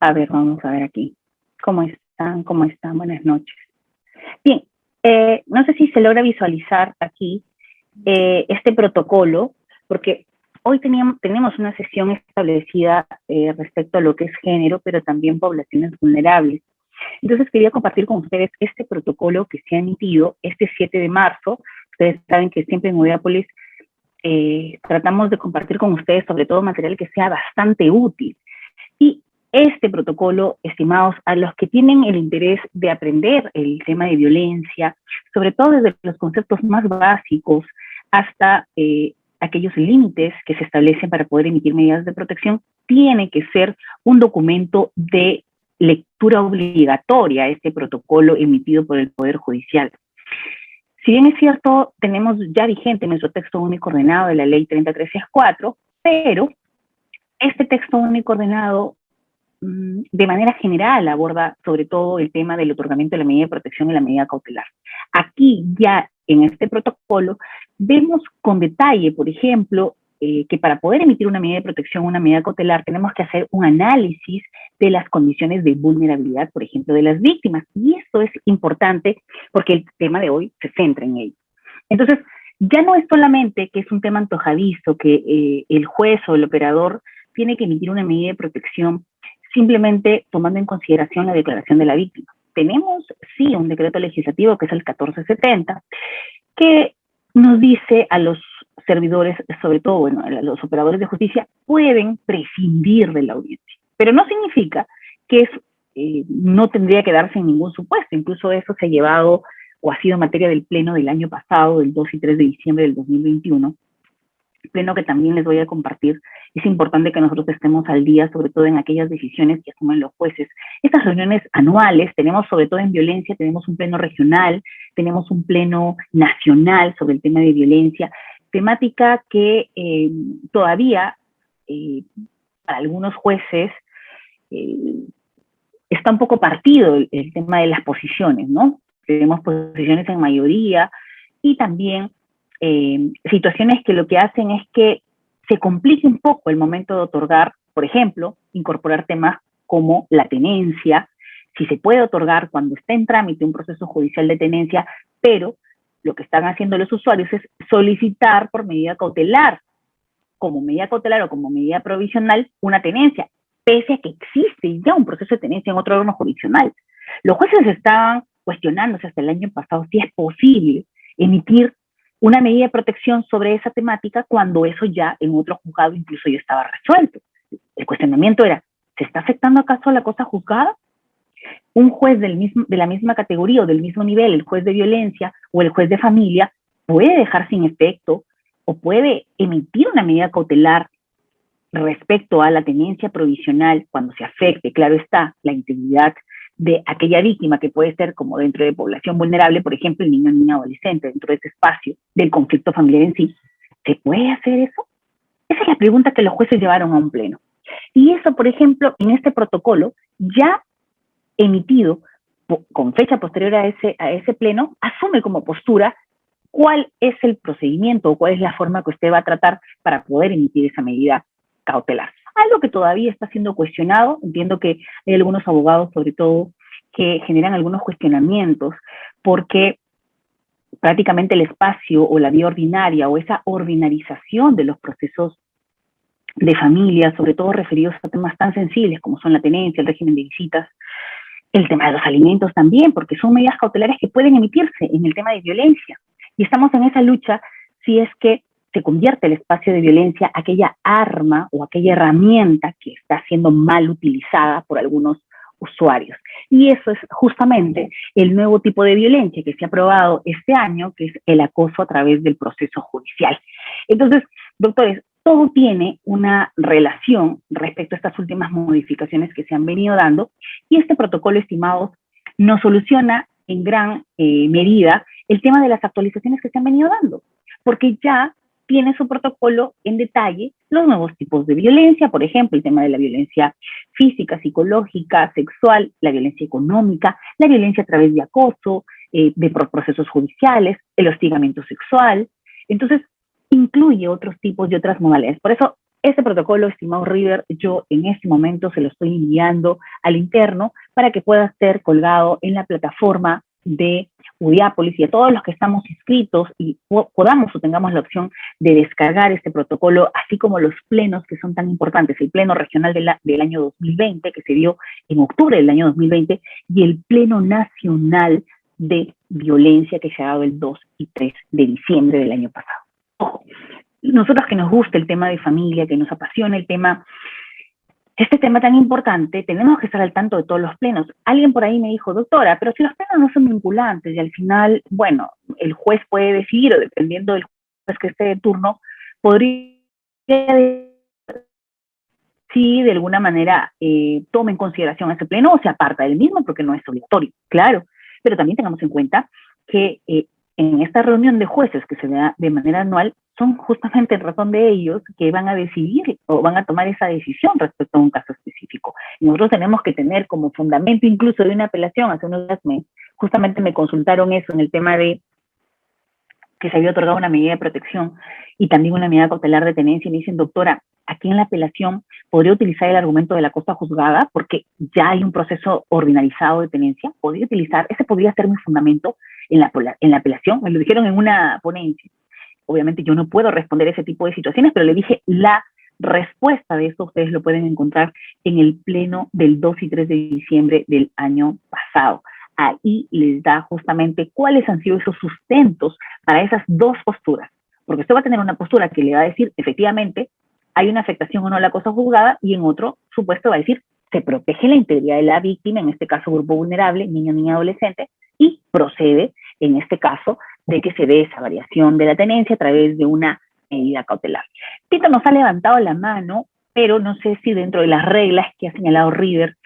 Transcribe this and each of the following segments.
A ver, vamos a ver aquí. ¿Cómo están? ¿Cómo están? Buenas noches. Bien, no sé si se logra visualizar aquí este protocolo, porque hoy tenemos una sesión establecida respecto a lo que es género, pero también poblaciones vulnerables. Entonces quería compartir con ustedes este protocolo que se ha emitido este 7 de marzo. Ustedes saben que siempre en Udeápolis tratamos de compartir con ustedes sobre todo material que sea bastante útil. Y este protocolo, estimados, a los que tienen el interés de aprender el tema de violencia, sobre todo desde los conceptos más básicos hasta aquellos límites que se establecen para poder emitir medidas de protección, tiene que ser un documento de lectura obligatoria, este protocolo emitido por el Poder Judicial. Si bien es cierto, tenemos ya vigente nuestro texto único ordenado de la Ley 30364, pero este texto único ordenado de manera general aborda sobre todo el tema del otorgamiento de la medida de protección y la medida cautelar. Aquí ya en este protocolo vemos con detalle, por ejemplo, que para poder emitir una medida de protección o una medida cautelar tenemos que hacer un análisis de las condiciones de vulnerabilidad, por ejemplo, de las víctimas. Y esto es importante porque el tema de hoy se centra en ello. Entonces, ya no es solamente que es un tema antojadizo, que el juez o el operador tiene que emitir una medida de protección simplemente tomando en consideración la declaración de la víctima. Tenemos, sí, un decreto legislativo que es el 1470, que nos dice a los servidores, sobre todo, bueno, a los operadores de justicia, pueden prescindir de la audiencia. Pero no significa que no tendría que darse en ningún supuesto. Incluso eso se ha llevado o ha sido materia del pleno del año pasado, del 2 y 3 de diciembre del 2021, pleno que también les voy a compartir. Es importante que nosotros estemos al día, sobre todo en aquellas decisiones que asumen los jueces. Estas reuniones anuales, tenemos sobre todo en violencia, tenemos un pleno regional, tenemos un pleno nacional sobre el tema de violencia, temática que todavía para algunos jueces está un poco partido el tema de las posiciones, ¿no? Tenemos posiciones en mayoría y también situaciones que lo que hacen es que se complique un poco el momento de otorgar, por ejemplo, incorporar temas como la tenencia, si se puede otorgar cuando está en trámite un proceso judicial de tenencia, pero lo que están haciendo los usuarios es solicitar por medida cautelar, como medida cautelar o como medida provisional, una tenencia, pese a que existe ya un proceso de tenencia en otro órgano jurisdiccional. Los jueces estaban cuestionándose hasta el año pasado si es posible emitir una medida de protección sobre esa temática cuando eso ya en otro juzgado incluso ya estaba resuelto. El cuestionamiento era, ¿se está afectando acaso a la cosa juzgada? Un juez de la misma categoría o del mismo nivel, el juez de violencia o el juez de familia, puede dejar sin efecto o puede emitir una medida cautelar respecto a la tenencia provisional cuando se afecte, claro está, la integridad de aquella víctima que puede ser como dentro de población vulnerable, por ejemplo, el niño, niña, adolescente, dentro de ese espacio del conflicto familiar en sí. ¿Se puede hacer eso? Esa es la pregunta que los jueces llevaron a un pleno. Y eso, por ejemplo, en este protocolo ya emitido con fecha posterior a ese pleno, asume como postura cuál es el procedimiento o cuál es la forma que usted va a tratar para poder emitir esa medida cautelar. Algo que todavía está siendo cuestionado, entiendo que hay algunos abogados, sobre todo, que generan algunos cuestionamientos, porque prácticamente el espacio o la vía ordinaria o esa ordinarización de los procesos de familia, sobre todo referidos a temas tan sensibles como son la tenencia, el régimen de visitas, el tema de los alimentos también, porque son medidas cautelares que pueden emitirse en el tema de violencia. Y estamos en esa lucha si es que se convierte el espacio de violencia aquella arma o aquella herramienta que está siendo mal utilizada por algunos usuarios. Y eso es justamente el nuevo tipo de violencia que se ha aprobado este año, que es el acoso a través del proceso judicial. Entonces, doctores, todo tiene una relación respecto a estas últimas modificaciones que se han venido dando y este protocolo, estimados, nos soluciona en gran medida el tema de las actualizaciones que se han venido dando, porque ya tiene su protocolo en detalle los nuevos tipos de violencia, por ejemplo, el tema de la violencia física, psicológica, sexual, la violencia económica, la violencia a través de acoso, de procesos judiciales, el hostigamiento sexual. Entonces, incluye otros tipos y otras modalidades. Por eso Este protocolo, estimado River, yo en este momento se lo estoy enviando al interno para que pueda ser colgado en la plataforma de Udiápolis, y a todos los que estamos inscritos y podamos o tengamos la opción de descargar este protocolo, así como los plenos que son tan importantes, el pleno regional del año 2020, que se dio en octubre del año 2020, y el pleno nacional de violencia que se ha dado el 2 y 3 de diciembre del año pasado. Ojo, nosotros que nos gusta el tema de familia, que nos apasiona el tema, este tema tan importante, tenemos que estar al tanto de todos los plenos. Alguien por ahí me dijo, doctora, pero si los plenos no son vinculantes y al final, bueno, el juez puede decidir, o dependiendo del juez que esté de turno, podría si de alguna manera toma en consideración ese pleno o se aparta del mismo, porque no es obligatorio, claro. Pero también tengamos en cuenta que en esta reunión de jueces que se da de manera anual, son justamente en razón de ellos que van a decidir o van a tomar esa decisión respecto a un caso específico. Y nosotros tenemos que tener como fundamento incluso de una apelación. Hace unos días justamente me consultaron eso en el tema de que se había otorgado una medida de protección y también una medida cautelar de tenencia, y me dicen, doctora, aquí en la apelación podría utilizar el argumento de la cosa juzgada porque ya hay un proceso ordinarizado de tenencia, podría utilizar, ese podría ser mi fundamento en la apelación, me lo dijeron en una ponencia. Obviamente yo no puedo responder ese tipo de situaciones, pero le dije, la respuesta de eso ustedes lo pueden encontrar en el pleno del 2 y 3 de diciembre del año pasado. Ahí les da justamente cuáles han sido esos sustentos para esas dos posturas. Porque usted va a tener una postura que le va a decir, efectivamente, hay una afectación o no a la cosa juzgada, y en otro supuesto va a decir, se protege la integridad de la víctima, en este caso grupo vulnerable, niño, niña, adolescente, y procede, en este caso, de que se dé esa variación de la tenencia a través de una medida cautelar. Tito nos ha levantado la mano, pero no sé si dentro de las reglas que ha señalado River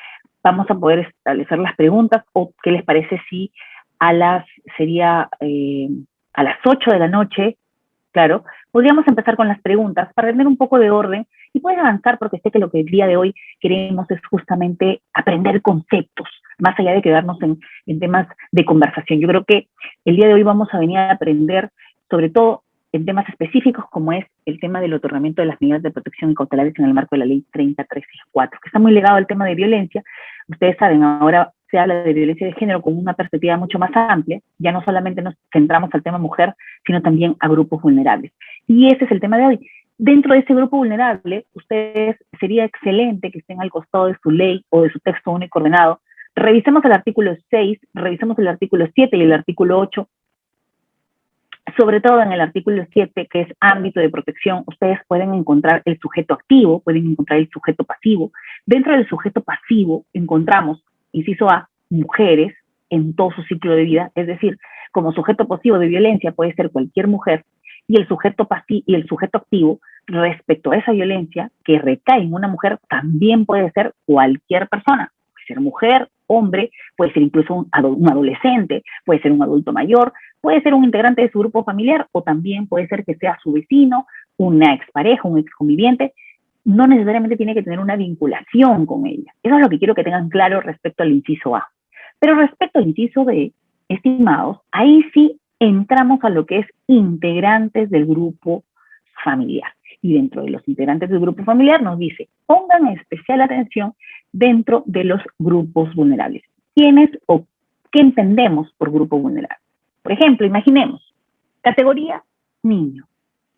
vamos a poder establecer las preguntas, o qué les parece si a las 8 de la noche, claro, podríamos empezar con las preguntas para tener un poco de orden y poder avanzar, porque sé que lo que el día de hoy queremos es justamente aprender conceptos, más allá de quedarnos en temas de conversación. Yo creo que el día de hoy vamos a venir a aprender, sobre todo en temas específicos, como es el tema del otorgamiento de las medidas de protección y cautelares en el marco de la ley 30364, que está muy ligado al tema de violencia. Ustedes saben, ahora se habla de violencia de género con una perspectiva mucho más amplia, ya no solamente nos centramos al tema mujer, sino también a grupos vulnerables. Y ese es el tema de hoy. Dentro de ese grupo vulnerable, ustedes, sería excelente que estén al costado de su ley o de su texto único ordenado. Revisemos el artículo 6, revisemos el artículo 7 y el artículo 8. Sobre todo en el artículo 7, que es ámbito de protección, ustedes pueden encontrar el sujeto activo, pueden encontrar el sujeto pasivo. Dentro del sujeto pasivo encontramos, inciso A, mujeres en todo su ciclo de vida, es decir, como sujeto pasivo de violencia puede ser cualquier mujer, y el sujeto activo respecto a esa violencia que recae en una mujer también puede ser cualquier persona, puede ser mujer, hombre, puede ser incluso un adolescente, puede ser un adulto mayor, puede ser un integrante de su grupo familiar, o también puede ser que sea su vecino, una expareja, un exconviviente. No necesariamente tiene que tener una vinculación con ella. Eso es lo que quiero que tengan claro respecto al inciso A. Pero respecto al inciso B, estimados, ahí sí entramos a lo que es integrantes del grupo familiar. Y dentro de los integrantes del grupo familiar nos dice, pongan especial atención dentro de los grupos vulnerables. ¿Quiénes o qué entendemos por grupo vulnerable? Por ejemplo, imaginemos, categoría niño,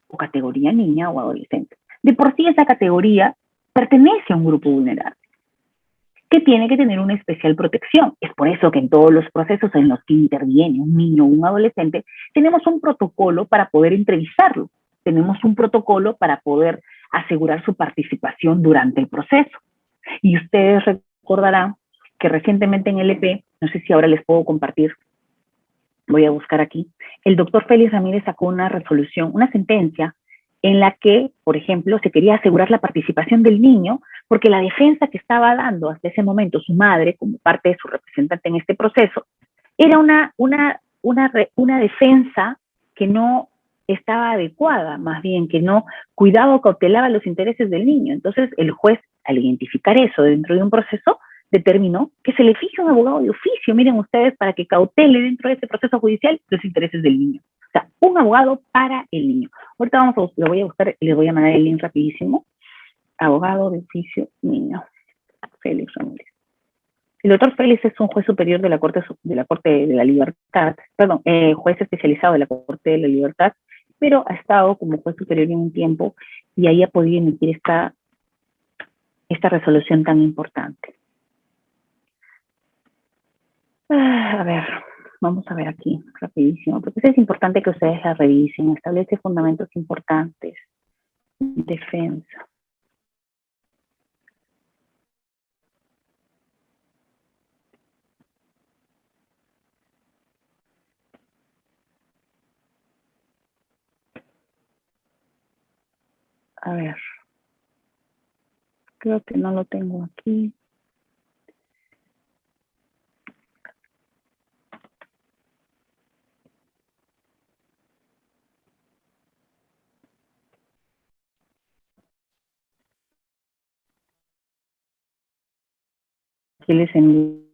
o categoría niña o adolescente. De por sí esa categoría pertenece a un grupo vulnerable, que tiene que tener una especial protección. Es por eso que en todos los procesos en los que interviene un niño o un adolescente, tenemos un protocolo para poder entrevistarlo, tenemos un protocolo para poder asegurar su participación durante el proceso. Y ustedes recordarán que recientemente en el EP, no sé si ahora les puedo compartir, voy a buscar aquí, el doctor Félix Ramírez sacó una resolución, una sentencia, en la que, por ejemplo, se quería asegurar la participación del niño, porque la defensa que estaba dando hasta ese momento su madre, como parte de su representante en este proceso, era una defensa que no estaba adecuada, más bien que no cuidaba o cautelaba los intereses del niño. Entonces, el juez, al identificar eso dentro de un proceso, determinó que se le fije un abogado de oficio, miren ustedes, para que cautele dentro de ese proceso judicial los intereses del niño. O sea, un abogado para el niño. Ahorita lo voy a buscar y les voy a mandar el link rapidísimo. abogado de oficio niño, Félix Ramírez. El doctor Félix es un juez superior de la Corte de la Libertad, perdón, juez especializado de la Corte de la Libertad, pero ha estado como juez superior en un tiempo y ahí ha podido emitir esta resolución tan importante. A ver, vamos a ver aquí, rapidísimo, porque es importante que ustedes la revisen. Establece fundamentos importantes. Defensa. A ver. Creo que no lo tengo aquí. Aquí les envío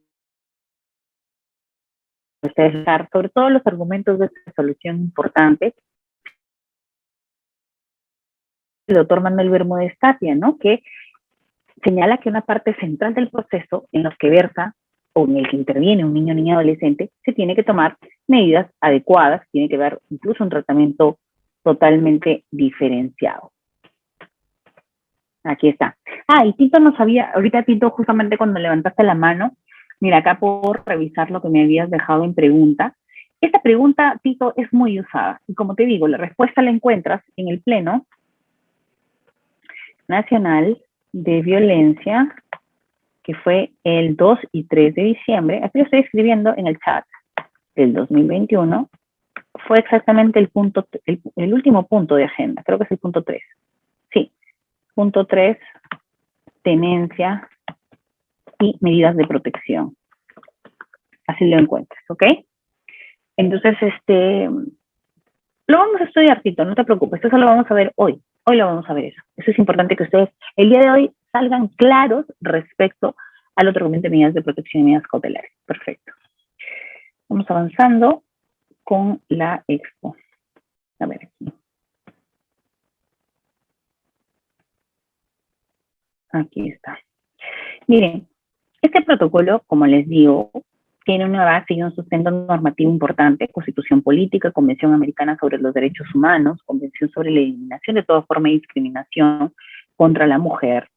a ustedes sobre todos los argumentos de esta resolución importante. El doctor Manuel Bermúdez Tapia, ¿no? Que señala que una parte central del proceso en los que versa o en el que interviene un niño, niña, adolescente, se tiene que tomar medidas adecuadas, tiene que dar incluso un tratamiento totalmente diferenciado. Aquí está. Ah, y Tito no sabía, ahorita Tito, justamente cuando levantaste la mano, mira, acá puedo revisar lo que me habías dejado en pregunta. Esta pregunta, Tito, es muy usada. Y como te digo, la respuesta la encuentras en el Pleno Nacional de Violencia, que fue el 2 y 3 de diciembre. Aquí lo estoy escribiendo en el chat del 2021. Fue exactamente el último punto de agenda. Creo que es el punto 3. Sí, punto 3, tenencia y medidas de protección. Así lo encuentras, ¿ok? Entonces, lo vamos a estudiar, Tito, no te preocupes. Eso lo vamos a ver hoy. Hoy lo vamos a ver eso. Eso es importante que ustedes el día de hoy salgan claros respecto al otro argumento de medidas de protección y medidas cautelares. Perfecto. Vamos avanzando con la expo. A ver aquí. Aquí está. Miren, este protocolo, como les digo, tiene una base y un sustento normativo importante: Constitución Política, Convención Americana sobre los Derechos Humanos, Convención sobre la Eliminación de toda forma de discriminación contra la mujer.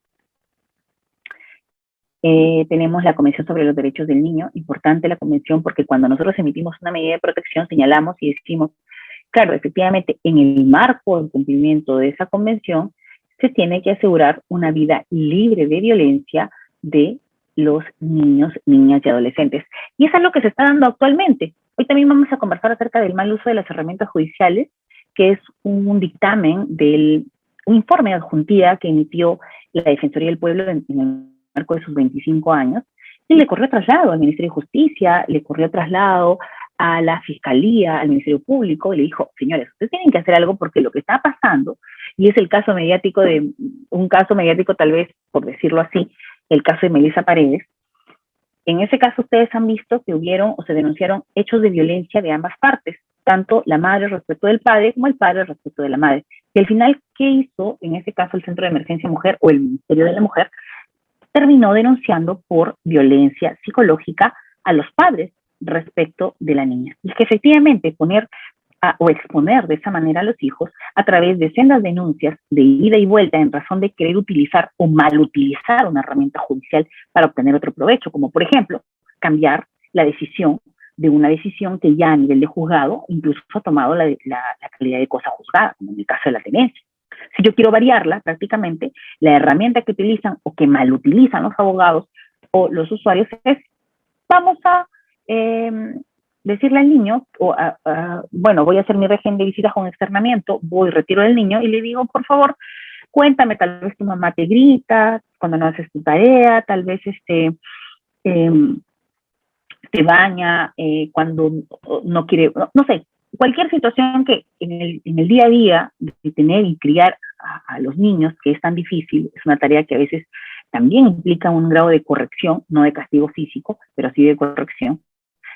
Tenemos la Convención sobre los Derechos del Niño, importante la convención porque cuando nosotros emitimos una medida de protección señalamos y decimos, claro, efectivamente, en el marco del cumplimiento de esa convención, se tiene que asegurar una vida libre de violencia de los niños, niñas y adolescentes. Y eso es lo que se está dando actualmente. Hoy también vamos a conversar acerca del mal uso de las herramientas judiciales, que es un dictamen un informe de adjuntía que emitió la Defensoría del Pueblo en el marco de sus 25 años, y le corrió traslado al Ministerio de Justicia, le corrió traslado a la Fiscalía, al Ministerio Público, y le dijo, señores, ustedes tienen que hacer algo porque lo que está pasando, y es el caso mediático un caso mediático tal vez, por decirlo así, el caso de Melissa Paredes. En ese caso ustedes han visto que hubieron o se denunciaron hechos de violencia de ambas partes, tanto la madre respecto del padre como el padre respecto de la madre. Y al final, ¿qué hizo en ese caso el Centro de Emergencia Mujer o el Ministerio de la Mujer? Terminó denunciando por violencia psicológica a los padres respecto de la niña. Y que efectivamente o exponer de esa manera a los hijos a través de sendas denuncias de ida y vuelta en razón de querer utilizar o mal utilizar una herramienta judicial para obtener otro provecho, como por ejemplo cambiar la decisión de una decisión que ya a nivel de juzgado incluso ha tomado la calidad de cosa juzgada, como en el caso de la tenencia. Si yo quiero variarla, prácticamente la herramienta que utilizan o que mal utilizan los abogados o los usuarios es, vamos a decirle al niño, bueno, voy a hacer mi régimen de visitas con externamiento, voy, retiro del niño y le digo, por favor, cuéntame, tal vez tu mamá te grita cuando no haces tu tarea, tal vez te baña cuando no quiere, no sé, cualquier situación que en el día a día de tener y criar a los niños, que es tan difícil, es una tarea que a veces también implica un grado de corrección, no de castigo físico, pero sí de corrección,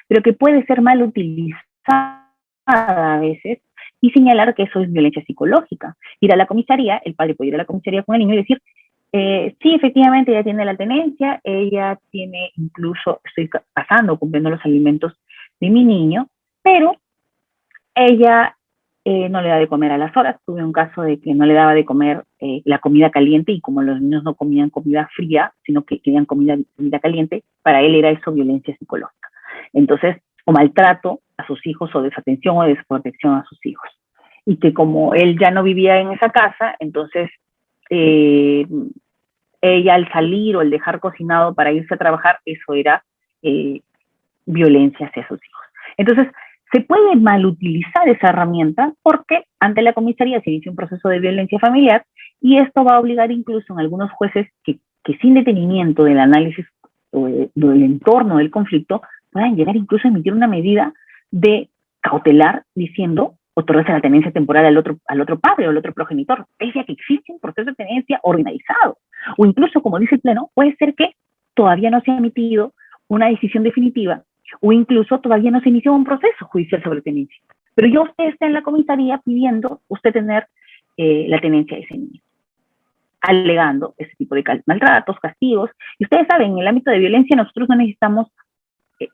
pero que puede ser mal utilizada a veces y señalar que eso es violencia psicológica. Ir a la comisaría, el padre puede ir a la comisaría con el niño y decir, Sí, efectivamente, ella tiene la tenencia, ella tiene incluso, estoy pasando, cumpliendo los alimentos de mi niño, pero ella no le da de comer a las horas. Tuve un caso de que no le daba de comer la comida caliente, y como los niños no comían comida fría, sino que querían comida caliente, para él era eso violencia psicológica. Entonces, o maltrato a sus hijos, o desatención o desprotección a sus hijos. Y que como él ya no vivía en esa casa, entonces eh, ella al salir o al dejar cocinado para irse a trabajar, eso era eh, violencia hacia sus hijos. Entonces, se puede malutilizar esa herramienta porque ante la comisaría se inicia un proceso de violencia familiar, y esto va a obligar incluso en algunos jueces que sin detenimiento del análisis o del entorno del conflicto puedan llegar incluso a emitir una medida de cautelar diciendo otorgarse la tenencia temporal al otro padre o al otro progenitor, pese a que existe un proceso de tenencia organizado. O incluso, como dice el Pleno, puede ser que todavía no se ha emitido una decisión definitiva, o incluso todavía no se inició un proceso judicial sobre tenencia. Pero ya usted está en la comisaría pidiendo usted tener la tenencia de ese niño, alegando ese tipo de maltratos, castigos. Y ustedes saben, en el ámbito de violencia nosotros no necesitamos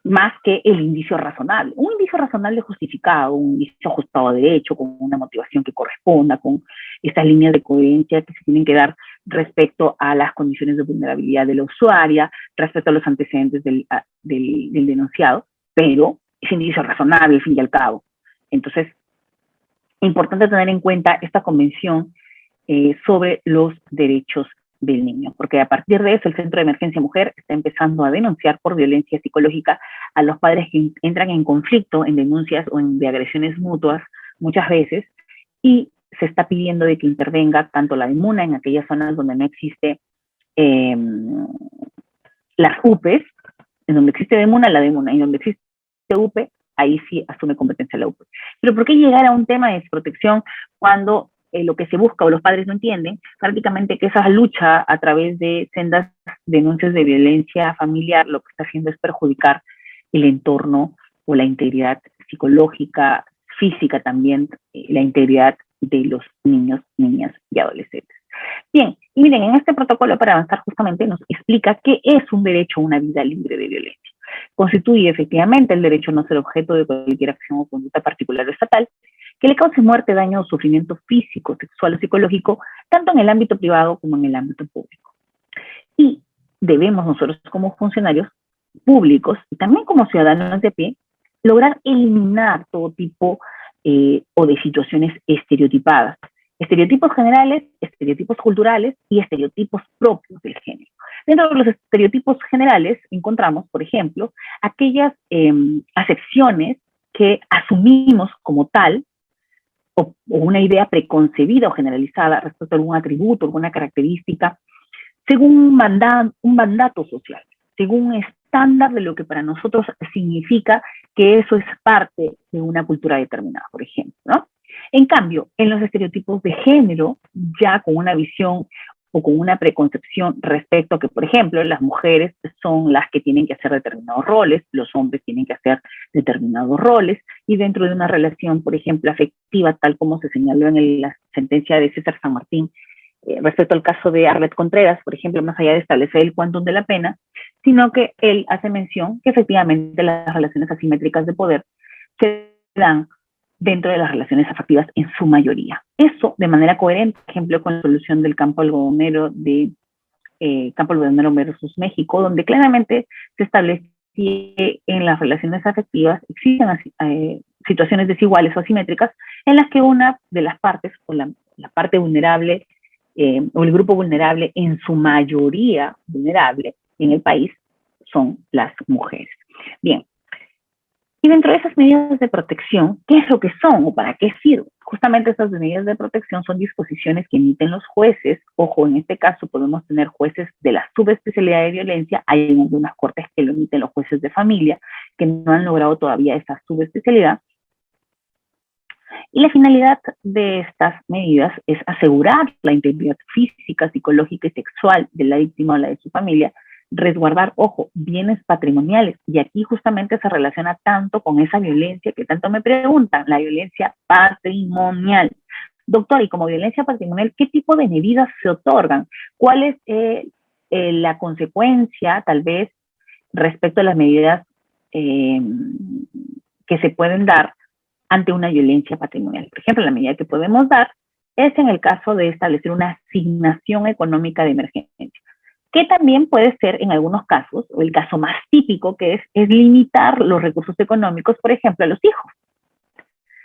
más que el indicio razonable. Un indicio razonable justificado, un indicio ajustado a derecho, con una motivación que corresponda, con estas líneas de coherencia que se tienen que dar respecto a las condiciones de vulnerabilidad de la usuaria, respecto a los antecedentes del denunciado, pero es indicio razonable al fin y al cabo. Entonces, importante tener en cuenta esta convención sobre los derechos del niño, porque a partir de eso el Centro de Emergencia Mujer está empezando a denunciar por violencia psicológica a los padres que entran en conflicto, en denuncias o de agresiones mutuas muchas veces, y se está pidiendo de que intervenga tanto la DEMUNA en aquellas zonas donde no existe las UPEs, en donde existe DEMUNA, la DEMUNA, y donde existe UPE, ahí sí asume competencia la UPE. Pero ¿por qué llegar a un tema de desprotección cuando lo que se busca o los padres no entienden prácticamente que esa lucha a través de sendas denuncias de violencia familiar lo que está haciendo es perjudicar el entorno o la integridad psicológica, física también, la integridad de los niños, niñas y adolescentes? Bien, y miren, en este protocolo para avanzar justamente nos explica qué es un derecho a una vida libre de violencia. Constituye efectivamente el derecho a no ser objeto de cualquier acción o conducta particular o estatal que le cause muerte, daño o sufrimiento físico, sexual o psicológico, tanto en el ámbito privado como en el ámbito público. Y debemos nosotros como funcionarios públicos y también como ciudadanos de a pie lograr eliminar todo tipo o de situaciones estereotipadas. Estereotipos generales, estereotipos culturales y estereotipos propios del género. Dentro de los estereotipos generales encontramos, por ejemplo, aquellas acepciones que asumimos como tal, o una idea preconcebida o generalizada respecto a algún atributo, alguna característica, según un mandato social, según un estándar de lo que para nosotros significa que eso es parte de una cultura determinada, por ejemplo, ¿no? En cambio, en los estereotipos de género, ya con una visión o con una preconcepción respecto a que, por ejemplo, las mujeres son las que tienen que hacer determinados roles, los hombres tienen que hacer determinados roles, y dentro de una relación, por ejemplo, afectiva, tal como se señaló en la sentencia de César San Martín, respecto al caso de Arlet Contreras, por ejemplo, más allá de establecer el quantum de la pena, sino que él hace mención que efectivamente las relaciones asimétricas de poder se dan dentro de las relaciones afectivas en su mayoría. Eso de manera coherente, por ejemplo, con la solución del campo algodonero de Campo Algodonero versus México, donde claramente se establece que en las relaciones afectivas existen situaciones desiguales o asimétricas en las que una de las partes o la parte vulnerable o el grupo vulnerable, en su mayoría vulnerable en el país, son las mujeres. Bien, y dentro de esas medidas de protección, ¿qué es lo que son o para qué sirven? Justamente estas medidas de protección son disposiciones que emiten los jueces. Ojo, en este caso podemos tener jueces de la subespecialidad de violencia. Hay algunas cortes que lo emiten los jueces de familia, que no han logrado todavía esa subespecialidad. Y la finalidad de estas medidas es asegurar la integridad física, psicológica y sexual de la víctima o la de su familia, resguardar, ojo, bienes patrimoniales. Y aquí justamente se relaciona tanto con esa violencia que tanto me preguntan, la violencia patrimonial. doctor, y como violencia patrimonial, ¿qué tipo de medidas se otorgan? ¿Cuál es la consecuencia, tal vez, respecto a las medidas que se pueden dar ante una violencia patrimonial? Por ejemplo, la medida que podemos dar es en el caso de establecer una asignación económica de emergencia, que también puede ser en algunos casos, o el caso más típico que es limitar los recursos económicos, por ejemplo, a los hijos.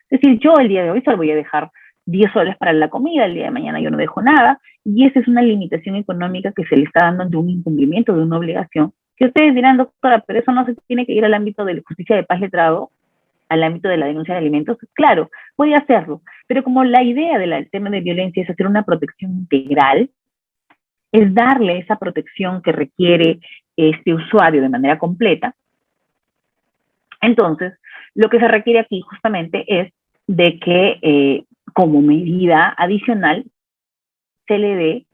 Es decir, yo el día de hoy solo voy a dejar 10 soles para la comida, el día de mañana yo no dejo nada, y esa es una limitación económica que se le está dando de un incumplimiento, de una obligación, que ustedes dirán, doctora, pero eso no se tiene que ir al ámbito de la justicia de paz letrado, al ámbito de la denuncia de alimentos. Claro, puede hacerlo, pero como la idea del tema de violencia es hacer una protección integral, es darle esa protección que requiere este usuario de manera completa. Entonces, lo que se requiere aquí justamente es de que como medida adicional se le dé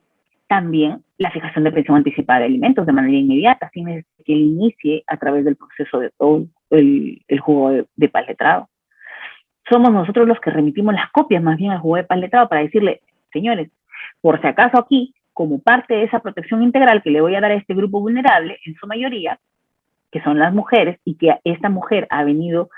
también la fijación de pensión anticipada de alimentos de manera inmediata, sin que inicie a través del proceso de todo el juego de paz letrado. Somos nosotros los que remitimos las copias más bien al juego de paz letrado para decirle, señores, por si acaso aquí, como parte de esa protección integral que le voy a dar a este grupo vulnerable, en su mayoría, que son las mujeres, y que esta mujer ha venido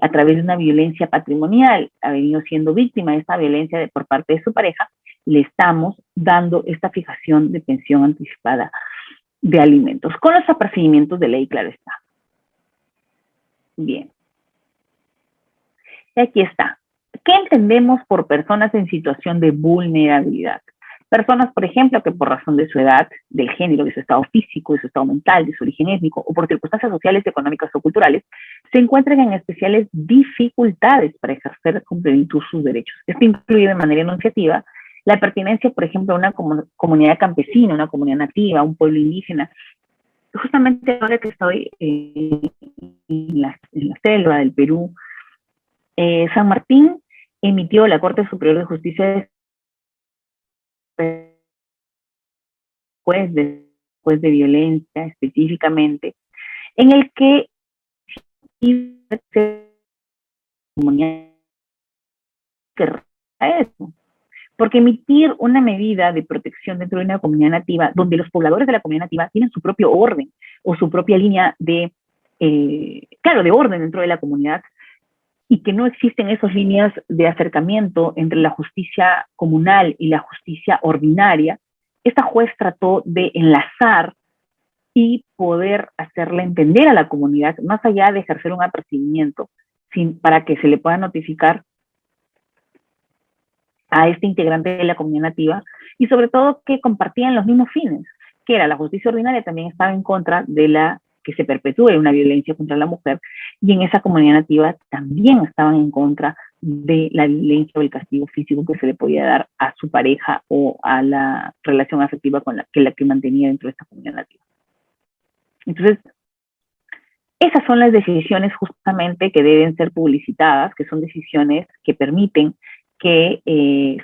a través de una violencia patrimonial, ha venido siendo víctima de esta violencia por parte de su pareja, le estamos dando esta fijación de pensión anticipada de alimentos, con los apercibimientos de ley, claro está. Bien. Y aquí está. ¿Qué entendemos por personas en situación de vulnerabilidad? Personas, por ejemplo, que por razón de su edad, del género, de su estado físico, de su estado mental, de su origen étnico o por circunstancias sociales, económicas o culturales, se encuentran en especiales dificultades para ejercer con plenitud sus derechos. Esto incluye de manera enunciativa la pertinencia, por ejemplo, a una comunidad campesina, una comunidad nativa, un pueblo indígena. Justamente ahora que estoy en la selva del Perú, San Martín emitió la Corte Superior de Justicia después de violencia específicamente, en el que eso, porque emitir una medida de protección dentro de una comunidad nativa, donde los pobladores de la comunidad nativa tienen su propio orden o su propia línea de, claro, de orden dentro de la comunidad, y que no existen esas líneas de acercamiento entre la justicia comunal y la justicia ordinaria, esta juez trató de enlazar y poder hacerle entender a la comunidad, más allá de ejercer un apercibimiento, para que se le pueda notificar a este integrante de la comunidad nativa, y sobre todo que compartían los mismos fines, que era la justicia ordinaria también estaba en contra de la que se perpetúe una violencia contra la mujer, y en esa comunidad nativa también estaban en contra de la violencia o el castigo físico que se le podía dar a su pareja o a la relación afectiva con la que mantenía dentro de esta comunidad nativa. Entonces, esas son las decisiones justamente que deben ser publicitadas, que son decisiones que permiten que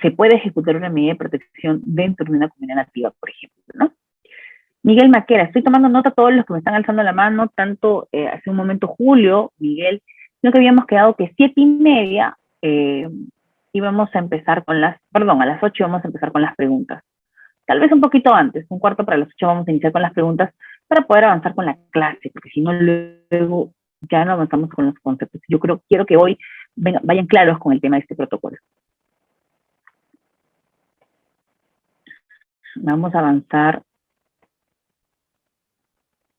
se pueda ejecutar una medida de protección dentro de una comunidad nativa, por ejemplo, ¿no? Miguel Maquera, estoy tomando nota a todos los que me están alzando la mano, tanto hace un momento Julio, Miguel, sino que habíamos quedado que 7:30 íbamos a empezar con a las 8 íbamos a empezar con las preguntas. Tal vez un poquito antes, 7:15 vamos a iniciar con las preguntas para poder avanzar con la clase, porque si no luego ya no avanzamos con los conceptos. Quiero que hoy vayan claros con el tema de este protocolo. Vamos a avanzar.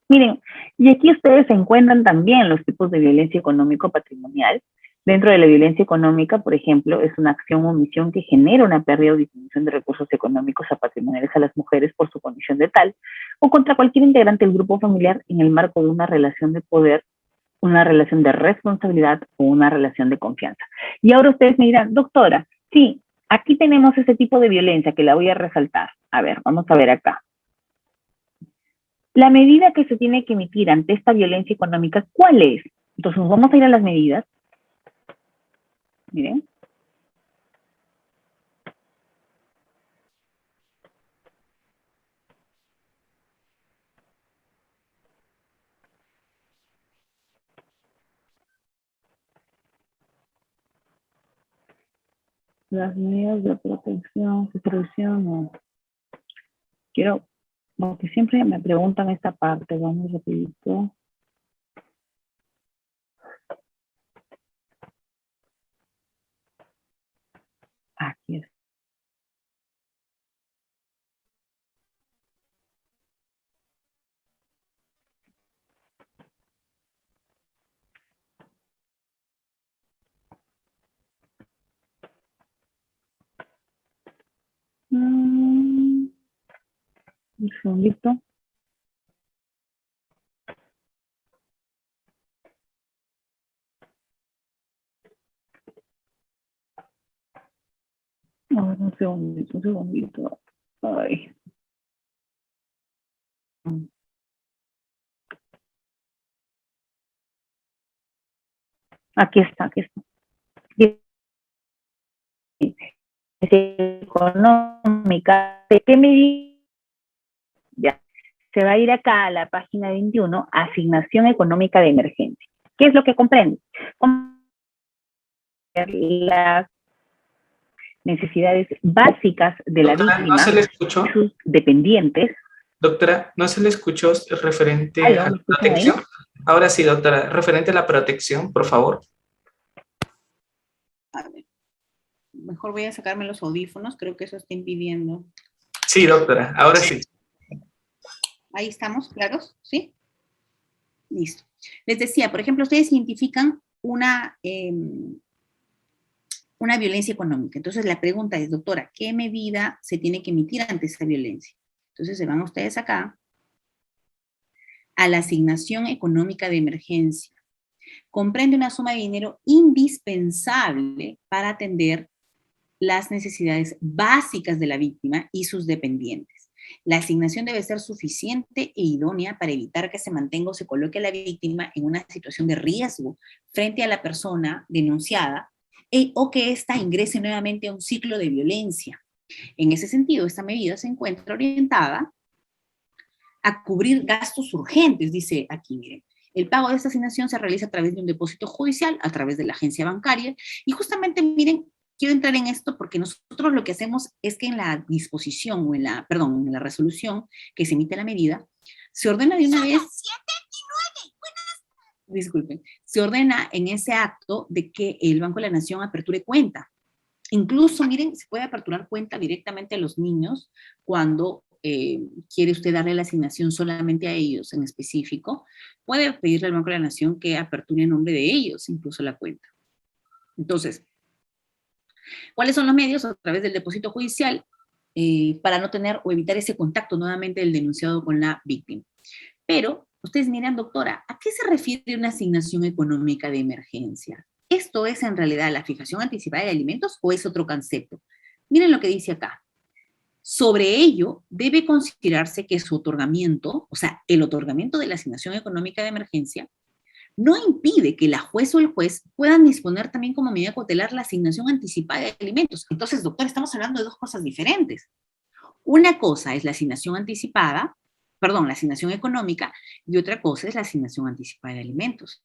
Miren, y aquí ustedes se encuentran también los tipos de violencia económico-patrimonial. Dentro de la violencia económica, por ejemplo, es una acción o omisión que genera una pérdida o disminución de recursos económicos o patrimoniales a las mujeres por su condición de tal, o contra cualquier integrante del grupo familiar en el marco de una relación de poder, una relación de responsabilidad o una relación de confianza. Y ahora ustedes me dirán, doctora, sí, aquí tenemos ese tipo de violencia que la voy a resaltar. A ver, vamos a ver acá. La medida que se tiene que emitir ante esta violencia económica, ¿cuál es? Entonces, nos vamos a ir a las medidas. Miren. Las medidas de protección, supervisión, no. Quiero, porque siempre me preguntan esta parte, vamos rapidito. Aquí es. Un segundito. A ver, un segundito, un segundito. Ay. Aquí está, aquí está. Económica, ¿de qué medida? Ya. Se va a ir acá a la página 21, asignación económica de emergencia. ¿Qué es lo que comprende? Las necesidades básicas de la Doctora, víctima, no se le escuchó. sus dependientes. Doctora, no se le escuchó referente a la protección. Ahora sí, doctora, referente a la protección, por favor. A ver, mejor voy a sacarme los audífonos, creo que eso está impidiendo. Sí, doctora, ahora sí. Ahí estamos, ¿claros? ¿Sí? Listo. Les decía, por ejemplo, ustedes identifican una violencia económica. Entonces la pregunta es, doctora, ¿qué medida se tiene que emitir ante esa violencia? Entonces se van ustedes acá a la asignación económica de emergencia. Comprende una suma de dinero indispensable para atender las necesidades básicas de la víctima y sus dependientes. La asignación debe ser suficiente e idónea para evitar que se mantenga o se coloque a la víctima en una situación de riesgo frente a la persona denunciada o que ésta ingrese nuevamente a un ciclo de violencia. En ese sentido, esta medida se encuentra orientada a cubrir gastos urgentes, dice aquí, miren. El pago de esta asignación se realiza a través de un depósito judicial, a través de la agencia bancaria, y justamente, miren, quiero entrar en esto porque nosotros lo que hacemos es que en la disposición, o en la resolución que se emite la medida, se ordena de una vez... Disculpen, se ordena en ese acto de que el Banco de la Nación aperture cuenta. Incluso, miren, se puede aperturar cuenta directamente a los niños cuando quiere usted darle la asignación solamente a ellos en específico. Puede pedirle al Banco de la Nación que aperture en nombre de ellos incluso la cuenta. Entonces, ¿cuáles son los medios? A través del depósito judicial para no tener o evitar ese contacto nuevamente del denunciado con la víctima. Pero, ustedes miran, doctora, ¿a qué se refiere una asignación económica de emergencia? ¿Esto es en realidad la fijación anticipada de alimentos o es otro concepto? Miren lo que dice acá. Sobre ello, debe considerarse que su otorgamiento, o sea, el otorgamiento de la asignación económica de emergencia, no impide que la juez o el juez puedan disponer también como medida cautelar la asignación anticipada de alimentos. Entonces, doctor, estamos hablando de dos cosas diferentes. Una cosa es la asignación anticipada, la asignación económica, y otra cosa es la asignación anticipada de alimentos.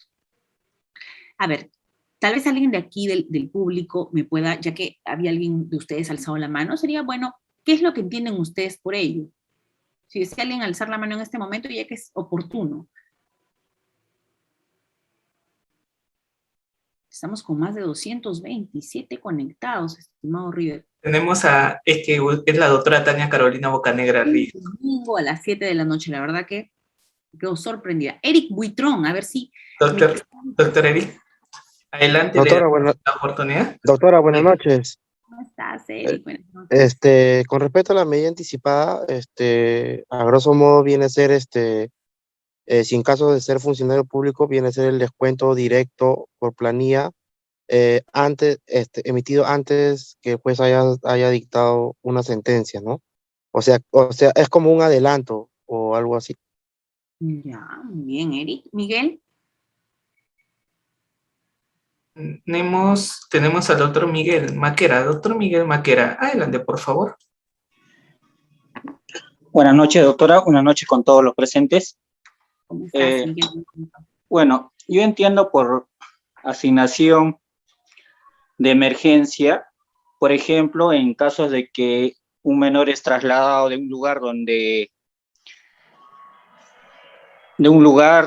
A ver, tal vez alguien de aquí del público me pueda, ya que había alguien de ustedes alzado la mano, sería bueno, ¿qué es lo que entienden ustedes por ello? Si desea alguien alzar la mano en este momento, ya que es oportuno. Estamos con más de 227 conectados, estimado River. Tenemos es la doctora Tania Carolina Bocanegra Ríos. Domingo a las 7 de la noche, la verdad que quedo sorprendida. Eric Buitrón, a ver si... Doctor Eric, adelante, doctora, le damos la oportunidad. Doctora, buenas noches. ¿Cómo estás, Eric? Buenas noches. Con respecto a la medida anticipada, a grosso modo viene a ser, si en caso de ser funcionario público, viene a ser el descuento directo por planilla, emitido antes que el juez haya dictado una sentencia, ¿no? O sea, es como un adelanto o algo así. Ya, muy bien, Eric. Miguel. Tenemos al doctor Miguel Maquera. Doctor Miguel Maquera, adelante, por favor. Buenas noches, doctora. Buenas noches con todos los presentes. ¿Cómo estás, Miguel? Bueno, yo entiendo por asignación de emergencia por ejemplo, en casos de que un menor es trasladado de un lugar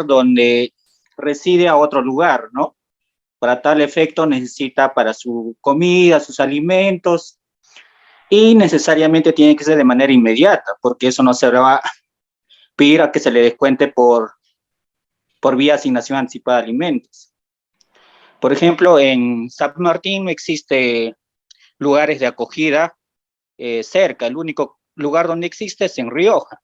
donde reside a otro lugar, ¿no? Para tal efecto necesita para su comida, sus alimentos, y necesariamente tiene que ser de manera inmediata, porque eso no se le va a pedir a que se le descuente por vía asignación anticipada de alimentos. Por ejemplo, en San Martín no existe lugares de acogida cerca, el único lugar donde existe es en Rioja.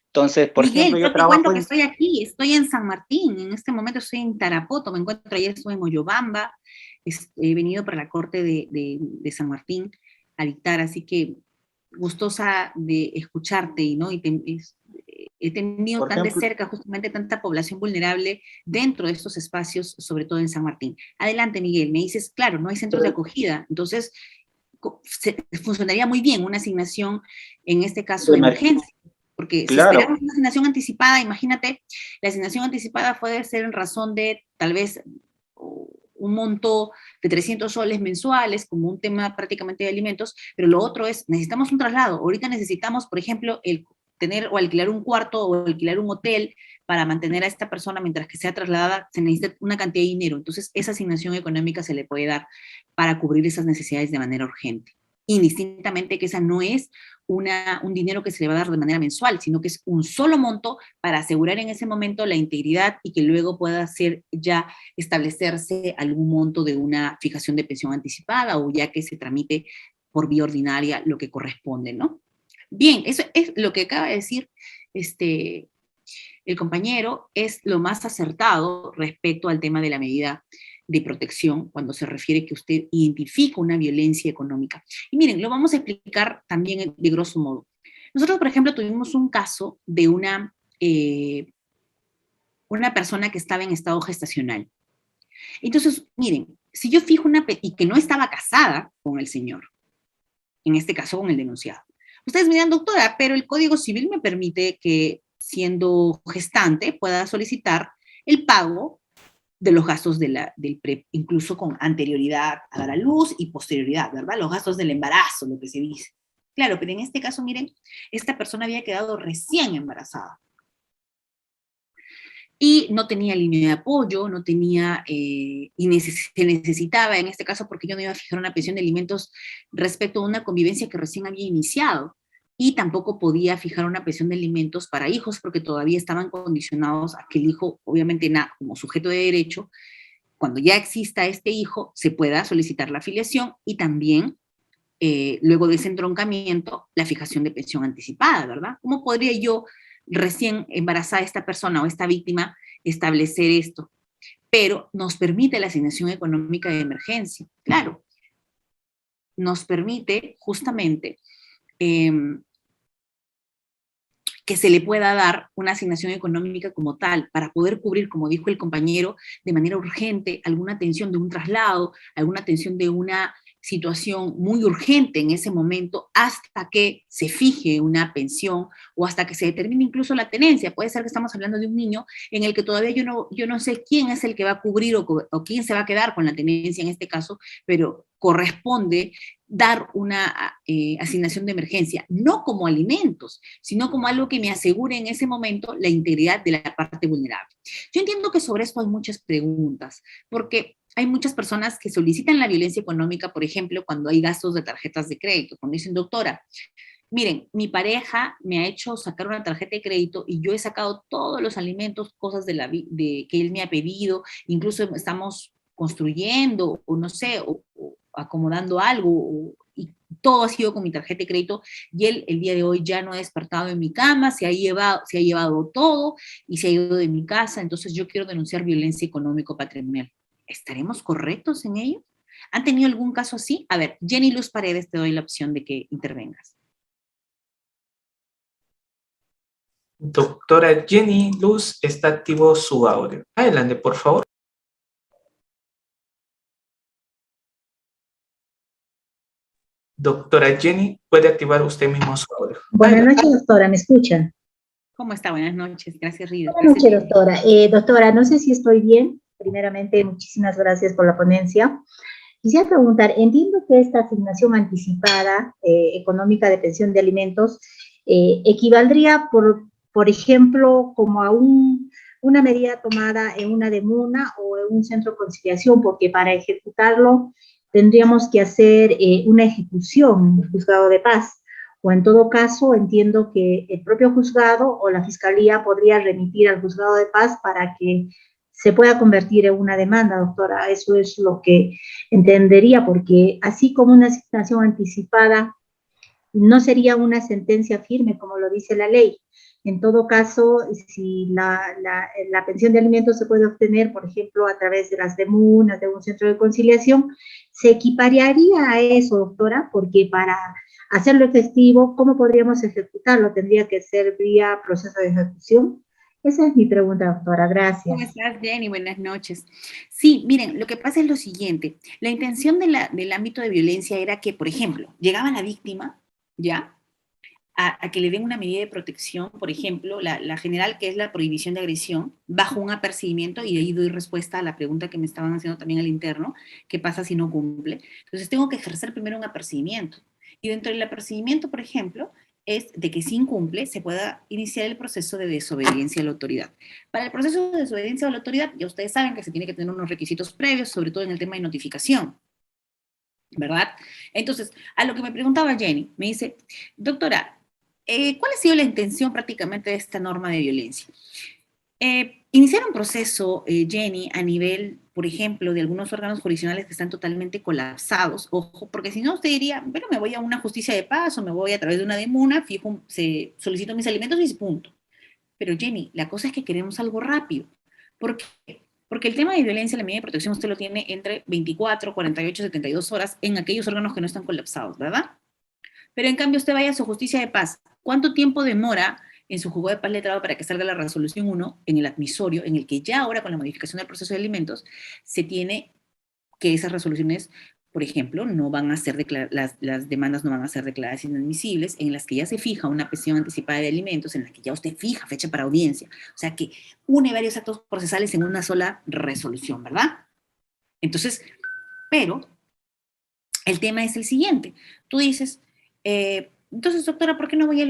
Entonces, por Miguel, ejemplo, yo te cuento que estoy aquí, estoy en San Martín, en este momento estoy en Tarapoto, me encuentro ayer, estuve en Moyobamba, he venido para la corte de San Martín a dictar, así que gustosa de escucharte, ¿no? He tenido tan de cerca justamente tanta población vulnerable dentro de estos espacios, sobre todo en San Martín. Adelante, Miguel, me dices, claro, no hay centros de acogida, entonces funcionaría muy bien una asignación, en este caso, de emergencia. Porque claro, si esperamos una asignación anticipada, imagínate, la asignación anticipada puede ser en razón de tal vez un monto de 300 soles mensuales, como un tema prácticamente de alimentos, pero lo otro es, necesitamos un traslado. Ahorita necesitamos, por ejemplo, el tener o alquilar un cuarto o alquilar un hotel para mantener a esta persona mientras que sea trasladada, se necesita una cantidad de dinero. Entonces, esa asignación económica se le puede dar para cubrir esas necesidades de manera urgente. Indistintamente que esa no es un dinero que se le va a dar de manera mensual, sino que es un solo monto para asegurar en ese momento la integridad y que luego pueda ser ya establecerse algún monto de una fijación de pensión anticipada o ya que se tramite por vía ordinaria lo que corresponde, ¿no? Bien, eso es lo que acaba de decir el compañero, es lo más acertado respecto al tema de la medida de protección cuando se refiere que usted identifica una violencia económica. Y miren, lo vamos a explicar también de grosso modo. Nosotros, por ejemplo, tuvimos un caso de una persona que estaba en estado gestacional. Entonces, miren, si yo fijo y que no estaba casada con el señor, en este caso con el denunciado. Ustedes me dirán, doctora, pero el Código Civil me permite que, siendo gestante, pueda solicitar el pago de los gastos del PREP, incluso con anterioridad a dar a luz y posterioridad, ¿verdad? Los gastos del embarazo, lo que se dice. Claro, pero en este caso, miren, esta persona había quedado recién embarazada. Y no tenía línea de apoyo, no tenía, y se necesitaba, en este caso, porque yo no iba a fijar una pensión de alimentos respecto a una convivencia que recién había iniciado. Y tampoco podía fijar una pensión de alimentos para hijos porque todavía estaban condicionados a que el hijo, obviamente como sujeto de derecho, cuando ya exista este hijo, se pueda solicitar la afiliación y también, luego de ese entroncamiento, la fijación de pensión anticipada, ¿verdad? ¿Cómo podría yo, recién embarazada esta persona o esta víctima, establecer esto? Pero nos permite la asignación económica de emergencia, claro. Nos permite justamente que se le pueda dar una asignación económica como tal, para poder cubrir, como dijo el compañero, de manera urgente, alguna atención de un traslado, alguna atención de una situación muy urgente en ese momento, hasta que se fije una pensión o hasta que se determine incluso la tenencia. Puede ser que estamos hablando de un niño en el que todavía yo no sé quién es el que va a cubrir o quién se va a quedar con la tenencia en este caso, pero corresponde dar una asignación de emergencia, no como alimentos, sino como algo que me asegure en ese momento la integridad de la parte vulnerable. Yo entiendo que sobre esto hay muchas preguntas, porque hay muchas personas que solicitan la violencia económica, por ejemplo, cuando hay gastos de tarjetas de crédito, cuando dicen, doctora, miren, mi pareja me ha hecho sacar una tarjeta de crédito y yo he sacado todos los alimentos, cosas que él me ha pedido, incluso estamos construyendo, o no sé, o acomodando algo, y todo ha sido con mi tarjeta de crédito, y él el día de hoy ya no ha despertado en mi cama, se ha llevado todo, y se ha ido de mi casa, entonces yo quiero denunciar violencia económico-patrimonial. ¿Estaremos correctos en ello? ¿Han tenido algún caso así? A ver, Jenny Luz Paredes, te doy la opción de que intervengas. Doctora Jenny Luz, está activo su audio. Adelante, por favor. Doctora Jenny, puede activar usted mismo su audio. Buenas noches, doctora, ¿me escuchan? ¿Cómo está? Buenas noches, gracias, Rida. Buenas noches, doctora. Doctora, no sé si estoy bien. Primeramente, muchísimas gracias por la ponencia. Quisiera preguntar, entiendo que esta asignación anticipada económica de pensión de alimentos equivaldría, por ejemplo, como a una medida tomada en una demuna o en un centro de conciliación, porque para ejecutarlo tendríamos que hacer una ejecución en el juzgado de paz, o en todo caso entiendo que el propio juzgado o la fiscalía podría remitir al juzgado de paz para que se pueda convertir en una demanda, doctora. Eso es lo que entendería, porque así como una asignación anticipada no sería una sentencia firme, como lo dice la ley. En todo caso, si la pensión de alimentos se puede obtener, por ejemplo, a través de las demunas, de un centro de conciliación, se equipararía a eso, doctora, porque para hacerlo efectivo, ¿cómo podríamos ejecutarlo? ¿Tendría que ser vía proceso de ejecución? Esa es mi pregunta, doctora. Gracias. ¿Cómo estás, Jenny? Buenas noches. Sí, miren, lo que pasa es lo siguiente. La intención del ámbito de violencia era que, por ejemplo, llegaba la víctima, ¿ya? A que le den una medida de protección, por ejemplo, la general, que es la prohibición de agresión, bajo un apercibimiento, y ahí doy respuesta a la pregunta que me estaban haciendo también al interno, ¿qué pasa si no cumple? Entonces tengo que ejercer primero un apercibimiento. Y dentro del apercibimiento, por ejemplo, es de que si incumple, se pueda iniciar el proceso de desobediencia a la autoridad. Para el proceso de desobediencia a la autoridad, ya ustedes saben que se tiene que tener unos requisitos previos, sobre todo en el tema de notificación, ¿verdad? Entonces, a lo que me preguntaba Jenny, me dice, doctora, ¿cuál ha sido la intención prácticamente de esta norma de violencia? Iniciar un proceso, Jenny, a nivel, por ejemplo, de algunos órganos jurisdiccionales que están totalmente colapsados, ojo, porque si no usted diría, bueno, me voy a una justicia de paz o me voy a través de una demuna, fijo, solicito mis alimentos y punto. Pero Jenny, la cosa es que queremos algo rápido. ¿Por qué? Porque el tema de violencia, la medida de protección, usted lo tiene entre 24, 48, 72 horas en aquellos órganos que no están colapsados, ¿verdad? Pero en cambio usted vaya a su justicia de paz. ¿Cuánto tiempo demora en su juzgado de paz letrado para que salga la resolución 1 en el admisorio, en el que ya ahora con la modificación del proceso de alimentos se tiene que esas resoluciones, por ejemplo, no van a ser las demandas no van a ser declaradas inadmisibles, en las que ya se fija una pensión anticipada de alimentos, en las que ya usted fija fecha para audiencia, o sea que une varios actos procesales en una sola resolución, ¿verdad? Entonces, pero el tema es el siguiente, tú dices, entonces, doctora, ¿por qué no voy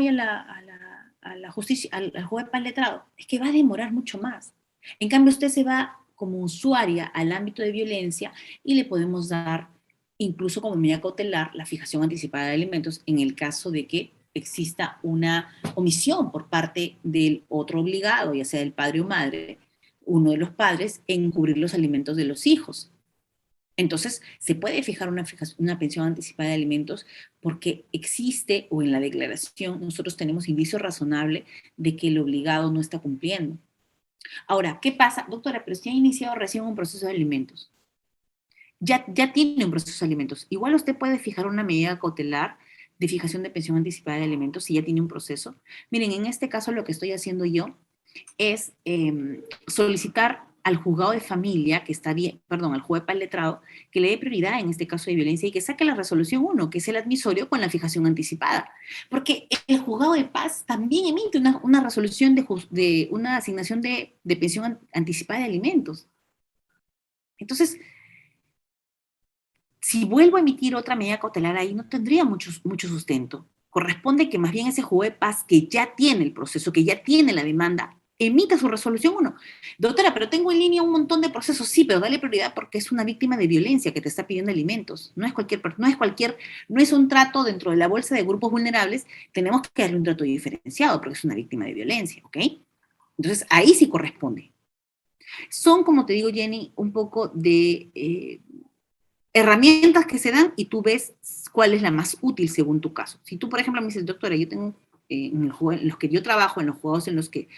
a la justicia, al juez de paz letrado? Es que va a demorar mucho más. En cambio, usted se va como usuaria al ámbito de violencia y le podemos dar, incluso como medida cautelar, la fijación anticipada de alimentos en el caso de que exista una omisión por parte del otro obligado, ya sea el padre o madre, uno de los padres, en cubrir los alimentos de los hijos. Entonces, se puede fijar una pensión anticipada de alimentos porque existe, o en la declaración, nosotros tenemos indicio razonable de que el obligado no está cumpliendo. Ahora, ¿qué pasa? Doctora, pero si ha iniciado recién un proceso de alimentos. Ya tiene un proceso de alimentos. Igual usted puede fijar una medida cautelar de fijación de pensión anticipada de alimentos si ya tiene un proceso. Miren, en este caso lo que estoy haciendo yo es solicitar al juzgado de familia, que está bien, perdón, al juez de paz letrado, que le dé prioridad en este caso de violencia y que saque la resolución 1, que es el admisorio con la fijación anticipada. Porque el juzgado de paz también emite una resolución de una asignación de pensión anticipada de alimentos. Entonces, si vuelvo a emitir otra medida cautelar ahí, no tendría mucho sustento. Corresponde que más bien ese juez de paz que ya tiene el proceso, que ya tiene la demanda, emita su resolución 1. Doctora, pero tengo en línea un montón de procesos. Sí, pero dale prioridad porque es una víctima de violencia que te está pidiendo alimentos. No es un trato dentro de la bolsa de grupos vulnerables. Tenemos que darle un trato diferenciado porque es una víctima de violencia, ¿ok? Entonces, ahí sí corresponde. Son, como te digo, Jenny, un poco de herramientas que se dan y tú ves cuál es la más útil según tu caso. Si tú, por ejemplo, me dices, doctora, yo tengo en los que yo trabajo, en los juegos en los que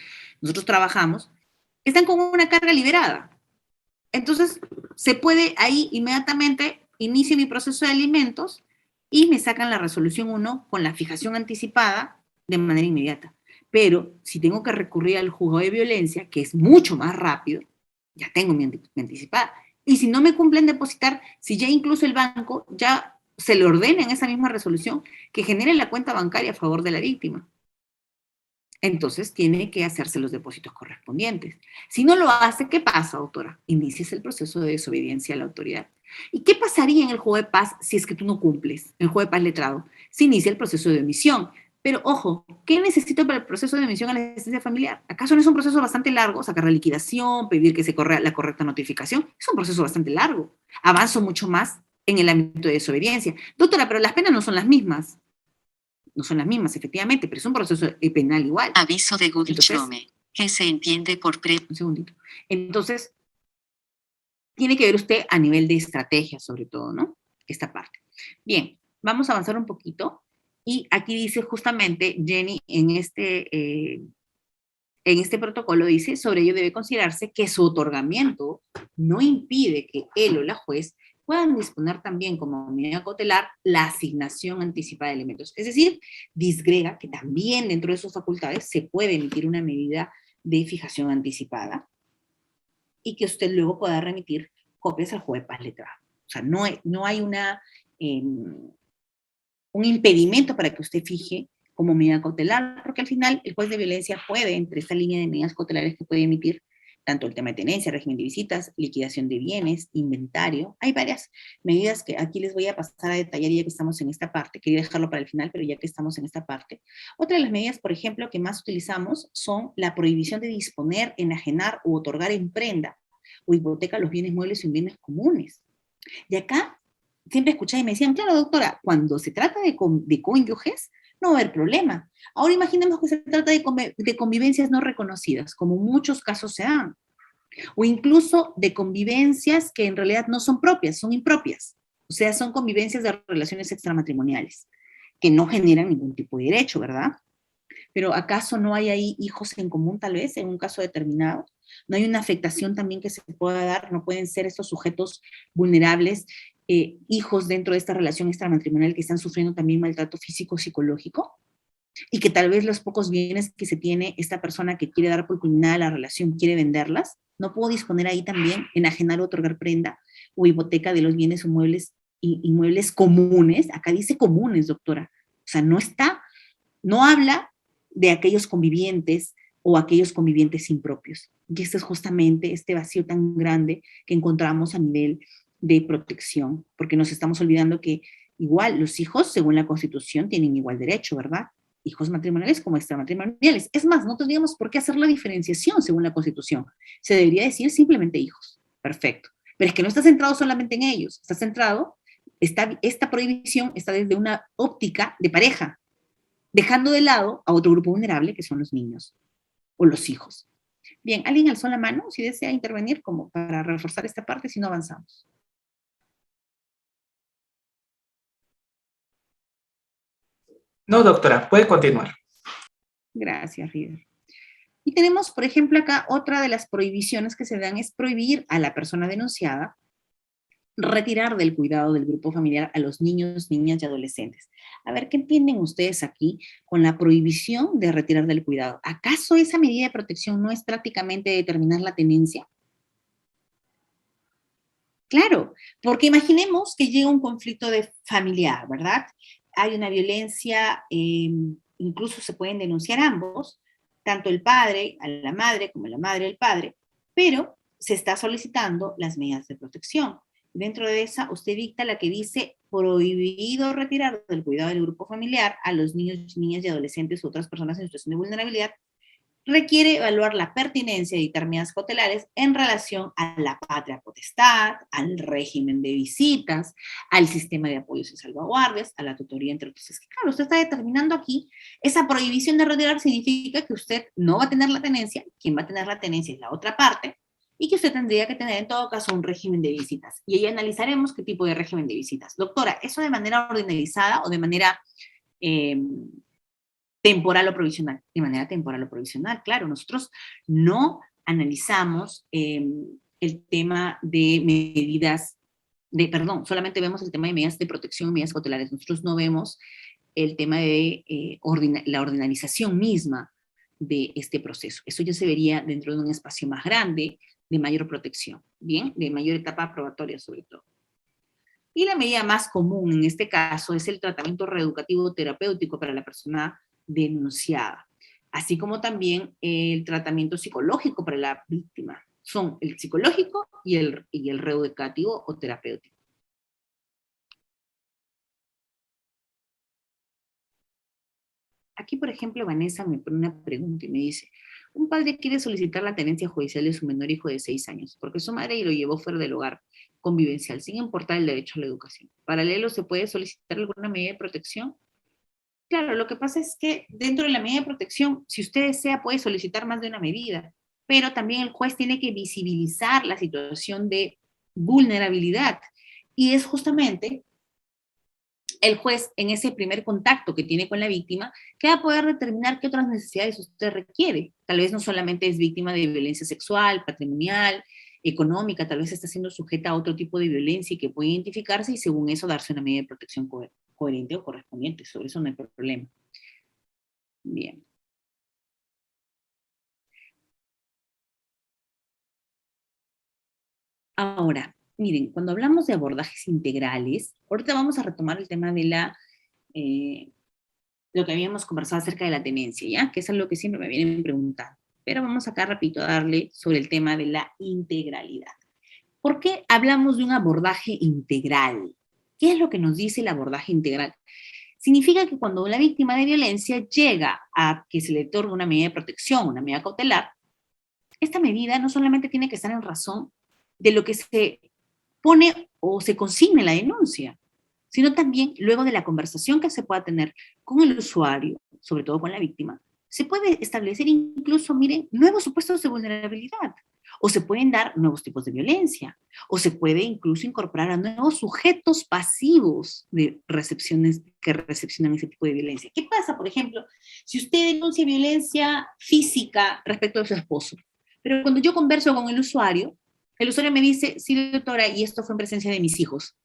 nosotros trabajamos, están con una carga liberada. Entonces, se puede ahí inmediatamente, inicio mi proceso de alimentos y me sacan la resolución 1 con la fijación anticipada de manera inmediata. Pero si tengo que recurrir al juzgado de violencia, que es mucho más rápido, ya tengo mi anticipada. Y si no me cumplen depositar, si ya incluso el banco ya se le ordena en esa misma resolución que genere la cuenta bancaria a favor de la víctima. entonces tiene que hacerse los depósitos correspondientes. Si no lo hace, ¿qué pasa, doctora? Inicies el proceso de desobediencia a la autoridad. ¿Y qué pasaría en el juego de paz si es que tú no cumples? El juego de paz letrado. Se inicia el proceso de omisión. Pero ojo, ¿qué necesito para el proceso de omisión a la asistencia familiar? ¿Acaso no es un proceso bastante largo? Sacar la liquidación, pedir que se corra la correcta notificación. Es un proceso bastante largo. Avanzo mucho más en el ámbito de desobediencia. Doctora, pero las penas no son las mismas. No son las mismas, efectivamente, pero es un proceso penal igual. Aviso de Google Chrome, que se entiende por Un segundito. Entonces, tiene que ver usted a nivel de estrategia, sobre todo, ¿no? Esta parte. Bien, vamos a avanzar un poquito. Y aquí dice justamente, Jenny, en este protocolo dice, sobre ello debe considerarse que su otorgamiento no impide que él o la juez puedan disponer también como medida cautelar la asignación anticipada de elementos. Es decir, disgrega que también dentro de sus facultades se puede emitir una medida de fijación anticipada y que usted luego pueda remitir copias al juez de paz letrado. O sea, no hay un impedimento para que usted fije como medida cautelar, porque al final el juez de violencia puede, entre esta línea de medidas cautelares que puede emitir, tanto el tema de tenencia, régimen de visitas, liquidación de bienes, inventario. Hay varias medidas que aquí les voy a pasar a detallar ya que estamos en esta parte. Quería dejarlo para el final, pero ya que estamos en esta parte. Otra de las medidas, por ejemplo, que más utilizamos son la prohibición de disponer, enajenar u otorgar en prenda o hipoteca los bienes muebles y bienes comunes. Y acá siempre escuchaba y me decían, claro, doctora, cuando se trata de cónyuges, no va a haber problema. Ahora imaginemos que se trata de convivencias no reconocidas, como muchos casos se dan, o incluso de convivencias que en realidad no son propias, son impropias. O sea, son convivencias de relaciones extramatrimoniales, que no generan ningún tipo de derecho, ¿verdad? Pero ¿acaso no hay ahí hijos en común, tal vez, en un caso determinado? ¿No hay una afectación también que se pueda dar? ¿No pueden ser estos sujetos vulnerables hijos dentro de esta relación extramatrimonial que están sufriendo también maltrato físico psicológico? Y que tal vez los pocos bienes que se tiene esta persona que quiere dar por culminada la relación quiere venderlas. ¿No puedo disponer ahí también, enajenar o otorgar prenda o hipoteca de los bienes o muebles, inmuebles comunes? Acá dice comunes, doctora. O sea, no habla de aquellos convivientes o aquellos convivientes impropios. Y este es justamente este vacío tan grande que encontramos a nivel de protección, porque nos estamos olvidando que igual los hijos, según la Constitución, tienen igual derecho, ¿verdad? Hijos matrimoniales como extramatrimoniales. Es más, no tendríamos por qué hacer la diferenciación según la Constitución. Se debería decir simplemente hijos. Perfecto. Pero es que no está centrado solamente en ellos, está centrado, esta prohibición está desde una óptica de pareja, dejando de lado a otro grupo vulnerable que son los niños o los hijos. Bien, ¿alguien alzó la mano si desea intervenir como para reforzar esta parte, si no avanzamos? No, doctora, puede continuar. Gracias, River. Y tenemos, por ejemplo, acá otra de las prohibiciones que se dan es prohibir a la persona denunciada retirar del cuidado del grupo familiar a los niños, niñas y adolescentes. A ver, ¿qué entienden ustedes aquí con la prohibición de retirar del cuidado? ¿Acaso esa medida de protección no es prácticamente determinar la tenencia? Claro, porque imaginemos que llega un conflicto familiar, ¿verdad? Hay una violencia, incluso se pueden denunciar ambos, tanto el padre a la madre como la madre al padre, pero se está solicitando las medidas de protección. Dentro de esa, usted dicta la que dice prohibido retirar del cuidado del grupo familiar a los niños, niñas y adolescentes u otras personas en situación de vulnerabilidad. Requiere evaluar la pertinencia de dictar medidas cautelares en relación a la patria potestad, al régimen de visitas, al sistema de apoyos y salvaguardias, a la tutoría, entre otros. Es que, claro, usted está determinando aquí, esa prohibición de retirar significa que usted no va a tener la tenencia, quien va a tener la tenencia es la otra parte, y que usted tendría que tener en todo caso un régimen de visitas. Y ahí analizaremos qué tipo de régimen de visitas. Doctora, ¿eso de manera ordinalizada o de manera temporal o provisional? De manera temporal o provisional, claro. Nosotros no analizamos el tema de medidas, solamente vemos el tema de medidas de protección y medidas cautelares. Nosotros no vemos el tema de la ordinalización misma de este proceso. Eso ya se vería dentro de un espacio más grande, de mayor protección, ¿bien? De mayor etapa probatoria sobre todo. Y la medida más común en este caso es el tratamiento reeducativo terapéutico para la persona denunciada. así como también el tratamiento psicológico para la víctima. Son el psicológico y el reeducativo o terapéutico. Aquí, por ejemplo, Vanessa me pone una pregunta y me dice, un padre quiere solicitar la tenencia judicial de su menor hijo de 6 años, porque su madre lo llevó fuera del hogar convivencial, sin importar el derecho a la educación. Paralelo, ¿se puede solicitar alguna medida de protección? Claro, lo que pasa es que dentro de la medida de protección, si usted desea, puede solicitar más de una medida, pero también el juez tiene que visibilizar la situación de vulnerabilidad. Y es justamente el juez, en ese primer contacto que tiene con la víctima, que va a poder determinar qué otras necesidades usted requiere. Tal vez no solamente es víctima de violencia sexual, patrimonial, económica, tal vez está siendo sujeta a otro tipo de violencia y que puede identificarse y según eso darse una medida de protección coherente o correspondiente. Sobre eso no hay problema. Bien. Ahora, miren, cuando hablamos de abordajes integrales, ahorita vamos a retomar el tema de lo que habíamos conversado acerca de la tenencia, ¿ya? Que es algo que siempre me vienen preguntando. Pero vamos acá rapidito a darle sobre el tema de la integralidad. ¿Por qué hablamos de un abordaje integral? ¿Qué es lo que nos dice el abordaje integral? Significa que cuando la víctima de violencia llega a que se le otorgue una medida de protección, una medida cautelar, esta medida no solamente tiene que estar en razón de lo que se pone o se consigna en la denuncia, sino también luego de la conversación que se pueda tener con el usuario, sobre todo con la víctima, se puede establecer incluso, miren, nuevos supuestos de vulnerabilidad, o se pueden dar nuevos tipos de violencia, o se puede incluso incorporar a nuevos sujetos pasivos de recepciones que recepcionan ese tipo de violencia. ¿Qué pasa, por ejemplo, si usted denuncia violencia física respecto a su esposo? Pero cuando yo converso con el usuario me dice, sí, doctora, y esto fue en presencia de mis hijos.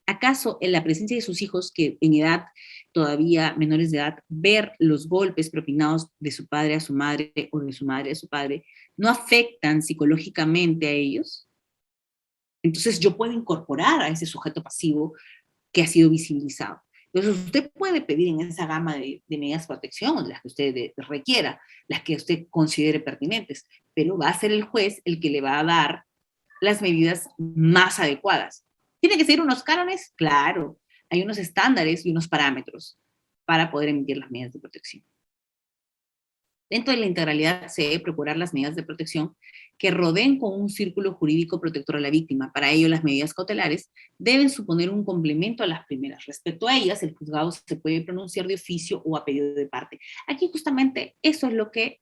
¿Acaso en la presencia de sus hijos, que en edad todavía menores de edad, ver los golpes propinados de su padre a su madre o de su madre a su padre, no afectan psicológicamente a ellos? Entonces yo puedo incorporar a ese sujeto pasivo que ha sido visibilizado. Entonces usted puede pedir en esa gama de medidas de protección, las que usted requiera, las que usted considere pertinentes, pero va a ser el juez el que le va a dar las medidas más adecuadas. ¿Tiene que seguir unos cánones? Claro, hay unos estándares y unos parámetros para poder emitir las medidas de protección. Dentro de la integralidad se debe procurar las medidas de protección que rodeen con un círculo jurídico protector a la víctima. Para ello, las medidas cautelares deben suponer un complemento a las primeras. Respecto a ellas, el juzgado se puede pronunciar de oficio o a pedido de parte. Aquí justamente eso es lo que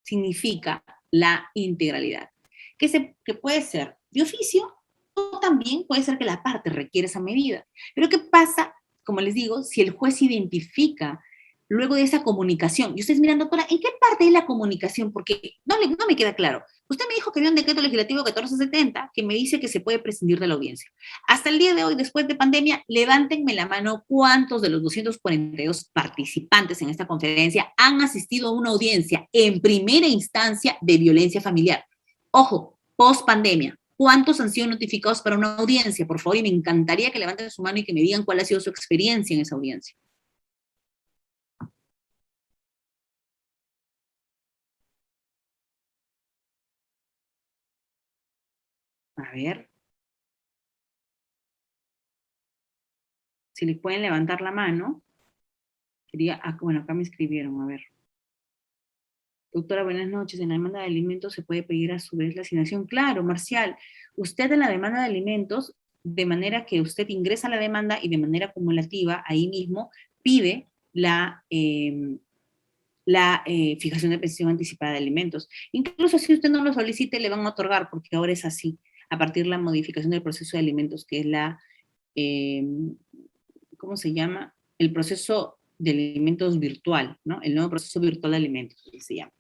significa la integralidad, que puede ser de oficio o también puede ser que la parte requiere esa medida. Pero ¿qué pasa, como les digo, si el juez identifica luego de esa comunicación? Y ustedes miran, doctora, ¿en qué parte es la comunicación? Porque no me queda claro. Usted me dijo que había un decreto legislativo 1470 que me dice que se puede prescindir de la audiencia. Hasta el día de hoy, después de pandemia, levántenme la mano cuántos de los 242 participantes en esta conferencia han asistido a una audiencia en primera instancia de violencia familiar. Ojo, post pandemia. ¿Cuántos han sido notificados para una audiencia? Por favor, y me encantaría que levanten su mano y que me digan cuál ha sido su experiencia en esa audiencia. A ver. Si le pueden levantar la mano. Bueno, acá me escribieron, a ver. Doctora, buenas noches. En la demanda de alimentos se puede pedir a su vez la asignación. Claro, Marcial. Usted en la demanda de alimentos, de manera que usted ingresa a la demanda y de manera acumulativa, ahí mismo, pide la fijación de prestación anticipada de alimentos. Incluso si usted no lo solicite, le van a otorgar, porque ahora es así, a partir de la modificación del proceso de alimentos, que es la, ¿cómo se llama? El proceso de alimentos virtual, ¿no? El nuevo proceso virtual de alimentos, que se llama.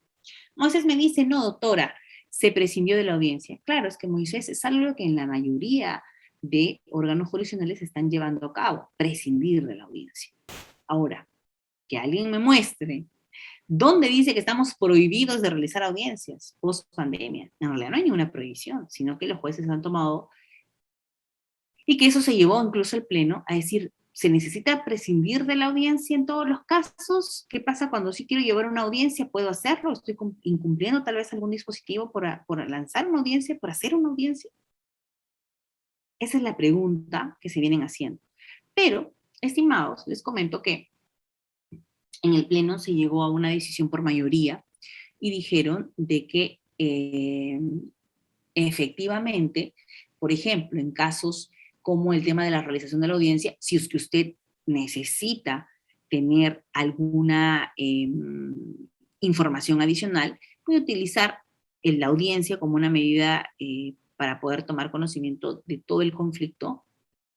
Moisés me dice, no, doctora, se prescindió de la audiencia. Claro, es que Moisés es algo que en la mayoría de órganos jurisdiccionales están llevando a cabo, prescindir de la audiencia. Ahora, que alguien me muestre ¿dónde dice que estamos prohibidos de realizar audiencias post pandemia? En realidad no hay ninguna prohibición, sino que los jueces han tomado, y que eso se llevó incluso al Pleno a decir, ¿Se necesita prescindir de la audiencia en todos los casos? ¿Qué pasa cuando sí quiero llevar una audiencia? ¿Puedo hacerlo? ¿Estoy incumpliendo tal vez algún dispositivo por lanzar una audiencia, por hacer una audiencia? Esa es la pregunta que se vienen haciendo. Pero, estimados, les comento que en el Pleno se llegó a una decisión por mayoría y dijeron de que efectivamente, por ejemplo, en casos como el tema de la realización de la audiencia, si es que usted necesita tener alguna información adicional, puede utilizar la audiencia como una medida para poder tomar conocimiento de todo el conflicto,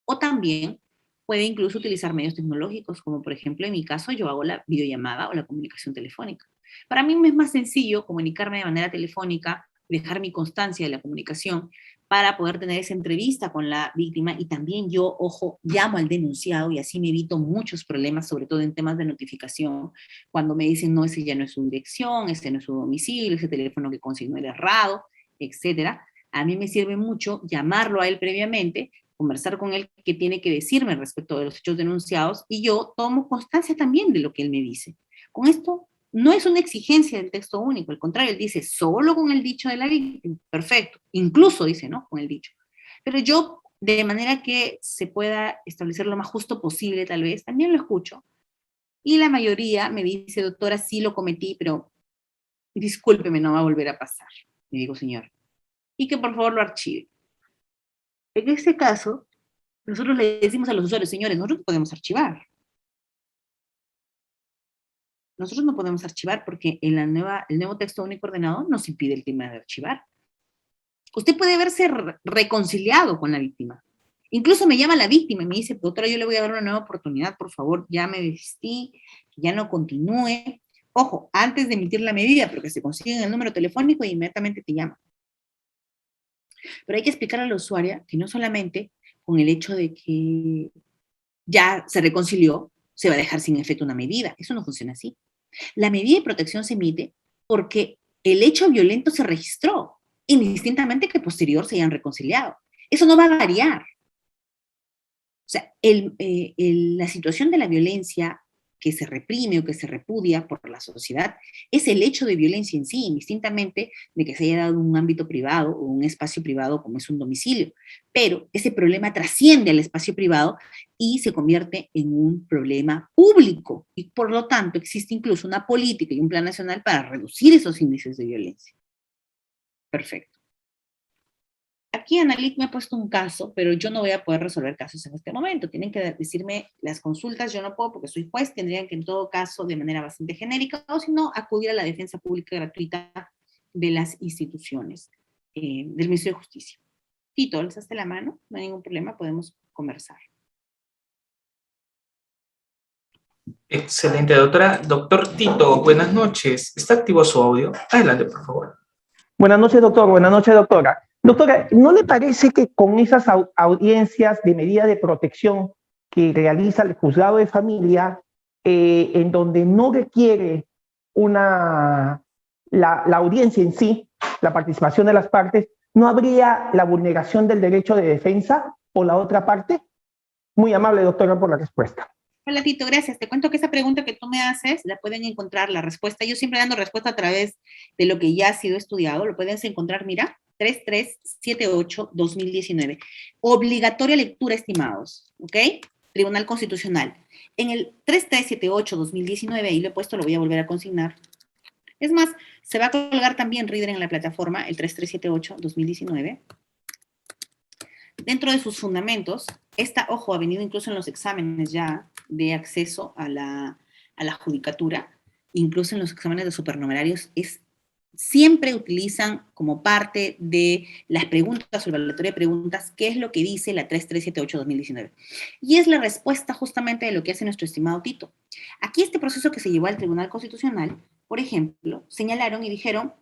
o también puede incluso utilizar medios tecnológicos, como por ejemplo en mi caso yo hago la videollamada o la comunicación telefónica. Para mí me es más sencillo comunicarme de manera telefónica, dejar mi constancia de la comunicación para poder tener esa entrevista con la víctima, y también yo, ojo, llamo al denunciado y así me evito muchos problemas, sobre todo en temas de notificación, cuando me dicen, no, ese ya no es su dirección, ese no es su domicilio, ese teléfono que consignó era errado, etcétera. A mí me sirve mucho llamarlo a él previamente, conversar con él qué tiene que decirme respecto de los hechos denunciados, y yo tomo constancia también de lo que él me dice. Con esto no es una exigencia del texto único, al contrario, él dice solo con el dicho de la víctima, perfecto, incluso dice, ¿no?, con el dicho. Pero yo, de manera que se pueda establecer lo más justo posible, tal vez, también lo escucho. Y la mayoría me dice, doctora, sí lo cometí, pero discúlpeme, no va a volver a pasar. Y digo, señor, y que por favor lo archive. En este caso, nosotros le decimos a los usuarios, señores, nosotros no podemos archivar. Nosotros no podemos archivar porque el nuevo texto único ordenado nos impide el tema de archivar. Usted puede haberse reconciliado con la víctima. Incluso me llama la víctima y me dice, doctora, yo le voy a dar una nueva oportunidad, por favor, ya me desistí, ya no continúe. Ojo, antes de emitir la medida, pero que se consiguen el número telefónico e inmediatamente te llama. Pero hay que explicar a la usuaria que no solamente con el hecho de que ya se reconcilió, se va a dejar sin efecto una medida. Eso no funciona así. La medida de protección se emite porque el hecho violento se registró, indistintamente que posterior se hayan reconciliado. Eso no va a variar. O sea, la situación de la violencia que se reprime o que se repudia por la sociedad es el hecho de violencia en sí, indistintamente de que se haya dado un ámbito privado o un espacio privado como es un domicilio. Pero ese problema trasciende al espacio privado y se convierte en un problema público. Y por lo tanto existe incluso una política y un plan nacional para reducir esos índices de violencia. Perfecto. Aquí Analic me ha puesto un caso, pero yo no voy a poder resolver casos en este momento. Tienen que decirme las consultas, yo no puedo porque soy juez, tendrían que en todo caso de manera bastante genérica, o si no, acudir a la defensa pública gratuita de las instituciones del Ministerio de Justicia. Tito, ¿alzaste la mano? No hay ningún problema, podemos conversar. Excelente, doctora. Doctor Tito, buenas noches. ¿Está activo su audio? Adelante, por favor. Buenas noches, doctor. Buenas noches, doctora. Doctora, ¿no le parece que con esas audiencias de medida de protección que realiza el juzgado de familia, en donde no requiere la audiencia en sí, la participación de las partes, no habría la vulneración del derecho de defensa por la otra parte? Muy amable, doctora, por la respuesta. Hola, Tito, gracias. Te cuento que esa pregunta que tú me haces, la pueden encontrar, la respuesta. Yo siempre dando respuesta a través de lo que ya ha sido estudiado. Lo puedes encontrar, mira, 3378-2019. Obligatoria lectura, estimados, ¿ok? Tribunal Constitucional. En el 3378-2019, ahí lo he puesto, lo voy a volver a consignar. Es más, se va a colgar también Reader en la plataforma, el 3378-2019. Dentro de sus fundamentos, ojo, ha venido incluso en los exámenes ya de acceso a la judicatura, incluso en los exámenes de supernumerarios, siempre utilizan como parte de las preguntas o el evaluatorio de preguntas, qué es lo que dice la 3378-2019. Y es la respuesta justamente de lo que hace nuestro estimado Tito. Aquí este proceso que se llevó al Tribunal Constitucional, por ejemplo, señalaron y dijeron,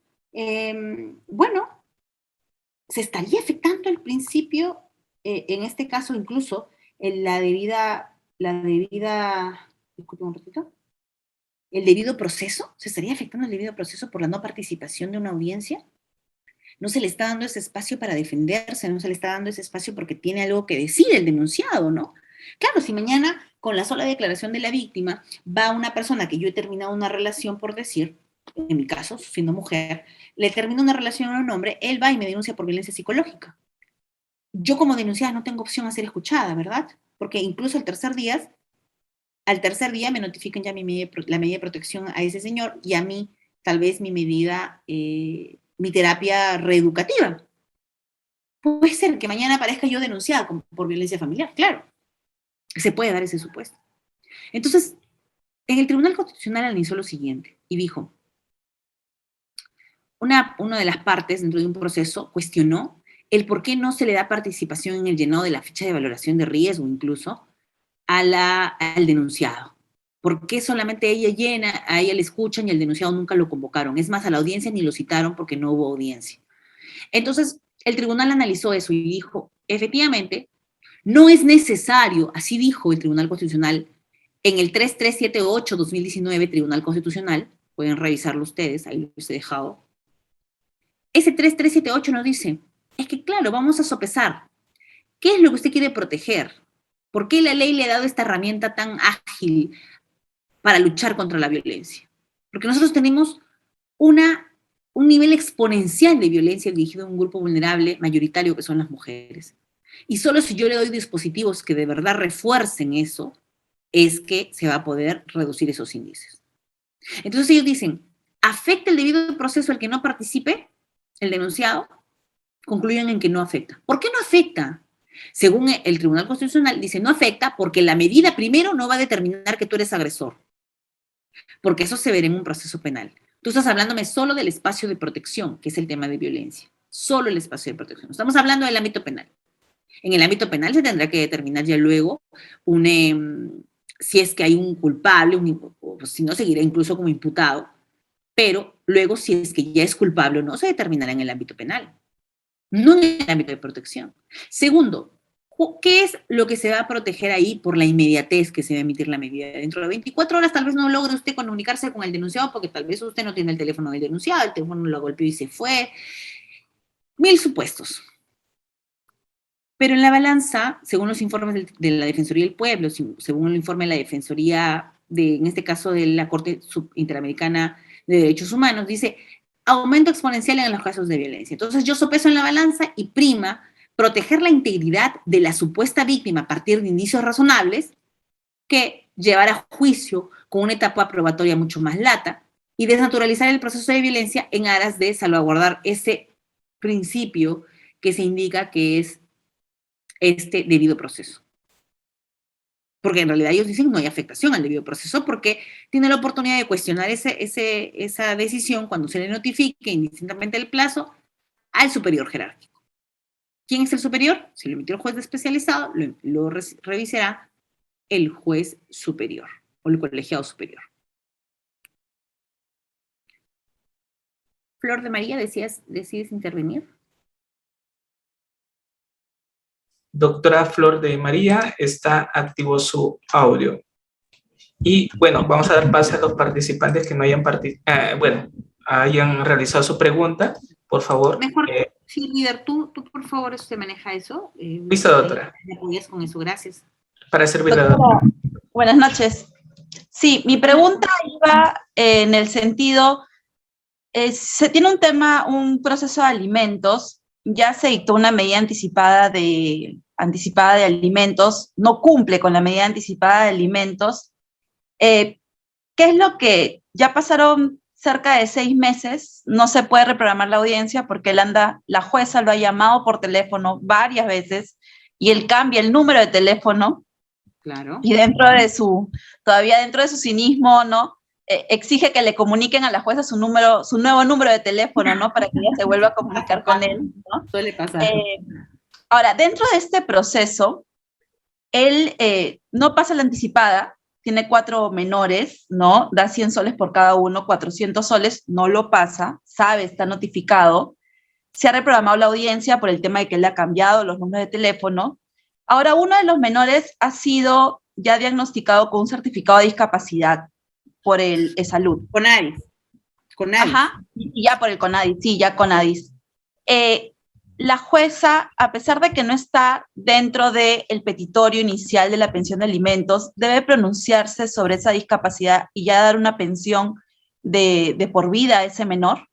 bueno, se estaría afectando el principio, en este caso incluso, la debida, disculpe un ratito, el debido proceso, ¿se estaría afectando el debido proceso por la no participación de una audiencia? No se le está dando ese espacio para defenderse, no se le está dando ese espacio porque tiene algo que decir el denunciado, ¿no? Claro, si mañana con la sola declaración de la víctima va una persona que yo he terminado una relación, por decir, en mi caso, siendo mujer, le termino una relación a un hombre, él va y me denuncia por violencia psicológica. Yo como denunciada no tengo opción a ser escuchada, ¿verdad? Porque incluso al tercer día me notifican ya la medida de protección a ese señor y a mí tal vez mi medida, mi terapia reeducativa. Puede ser que mañana aparezca yo denunciada por violencia familiar, claro. Se puede dar ese supuesto. Entonces, en el Tribunal Constitucional analizó lo siguiente y dijo, una de las partes dentro de un proceso cuestionó el por qué no se le da participación en el llenado de la ficha de valoración de riesgo incluso al denunciado. ¿Por qué solamente ella llena, a ella le escuchan y al denunciado nunca lo convocaron? Es más, a la audiencia ni lo citaron porque no hubo audiencia. Entonces, el tribunal analizó eso y dijo, efectivamente, no es necesario, así dijo el Tribunal Constitucional, en el 3378-2019, Tribunal Constitucional, pueden revisarlo ustedes, ahí lo he dejado. Ese 3378 nos dice, es que claro, vamos a sopesar, ¿qué es lo que usted quiere proteger? ¿Por qué la ley le ha dado esta herramienta tan ágil para luchar contra la violencia? Porque nosotros tenemos un nivel exponencial de violencia dirigido a un grupo vulnerable mayoritario que son las mujeres. Y solo si yo le doy dispositivos que de verdad refuercen eso, es que se va a poder reducir esos índices. Entonces ellos dicen, ¿afecta el debido proceso al que no participe el denunciado? Concluyen en que no afecta. ¿Por qué no afecta? Según el Tribunal Constitucional, dice, no afecta porque la medida primero no va a determinar que tú eres agresor, porque eso se verá en un proceso penal. Tú estás hablándome solo del espacio de protección, que es el tema de violencia, solo el espacio de protección. Estamos hablando del ámbito penal. En el ámbito penal se tendrá que determinar ya luego si es que hay un culpable, o si no, seguirá incluso como imputado, pero luego si es que ya es culpable o no, se determinará en el ámbito penal, no en el ámbito de protección. Segundo, ¿qué es lo que se va a proteger ahí por la inmediatez que se va a emitir la medida? Dentro de 24 horas tal vez no logre usted comunicarse con el denunciado porque tal vez usted no tiene el teléfono del denunciado, el teléfono lo golpeó y se fue. 1000 supuestos. Pero en la balanza, según los informes de la Defensoría del Pueblo, según el informe de la Defensoría, en este caso de la Corte Interamericana de Derechos Humanos, dice aumento exponencial en los casos de violencia. Entonces yo sopeso en la balanza y prima proteger la integridad de la supuesta víctima a partir de indicios razonables que llevar a juicio con una etapa probatoria mucho más lata y desnaturalizar el proceso de violencia en aras de salvaguardar ese principio que se indica que es este debido proceso. Porque en realidad ellos dicen no hay afectación al debido proceso porque tiene la oportunidad de cuestionar esa decisión cuando se le notifique indistintamente el plazo al superior jerárquico. ¿Quién es el superior? Si lo emitió el juez especializado, lo revisará el juez superior o el colegiado superior. Flor de María, ¿decides intervenir? Doctora Flor de María, está activo su audio. Y bueno, vamos a dar paso a los participantes que no hayan hayan realizado su pregunta. Por favor. Mejor, sí, líder, tú por favor, usted maneja eso. Listo, doctora. Me apoyas con eso, gracias. Para servirle, doctora. Buenas noches. Sí, mi pregunta iba en el sentido, se tiene un proceso de alimentos, ya se dictó una medida anticipada de alimentos, no cumple con la medida anticipada de alimentos. ¿Qué es lo que ya pasaron cerca de 6 meses? No se puede reprogramar la audiencia porque la jueza lo ha llamado por teléfono varias veces y él cambia el número de teléfono. Claro. Y todavía dentro de su cinismo, ¿no? Exige que le comuniquen a la jueza su nuevo número de teléfono, ¿no? Para que ella se vuelva a comunicar con él, ¿no? Suele pasar. Ahora, dentro de este proceso, él no pasa la anticipada, tiene 4 menores, ¿no? Da 100 soles por cada uno, 400 soles, no lo pasa, sabe, está notificado. Se ha reprogramado la audiencia por el tema de que él ha cambiado los números de teléfono. Ahora, uno de los menores ha sido ya diagnosticado con un certificado de discapacidad por el salud. CONADIS. Ajá, y ya por el CONADIS, sí, ya CONADIS. la jueza, a pesar de que no está dentro del petitorio inicial de la pensión de alimentos, debe pronunciarse sobre esa discapacidad y ya dar una pensión de por vida a ese menor,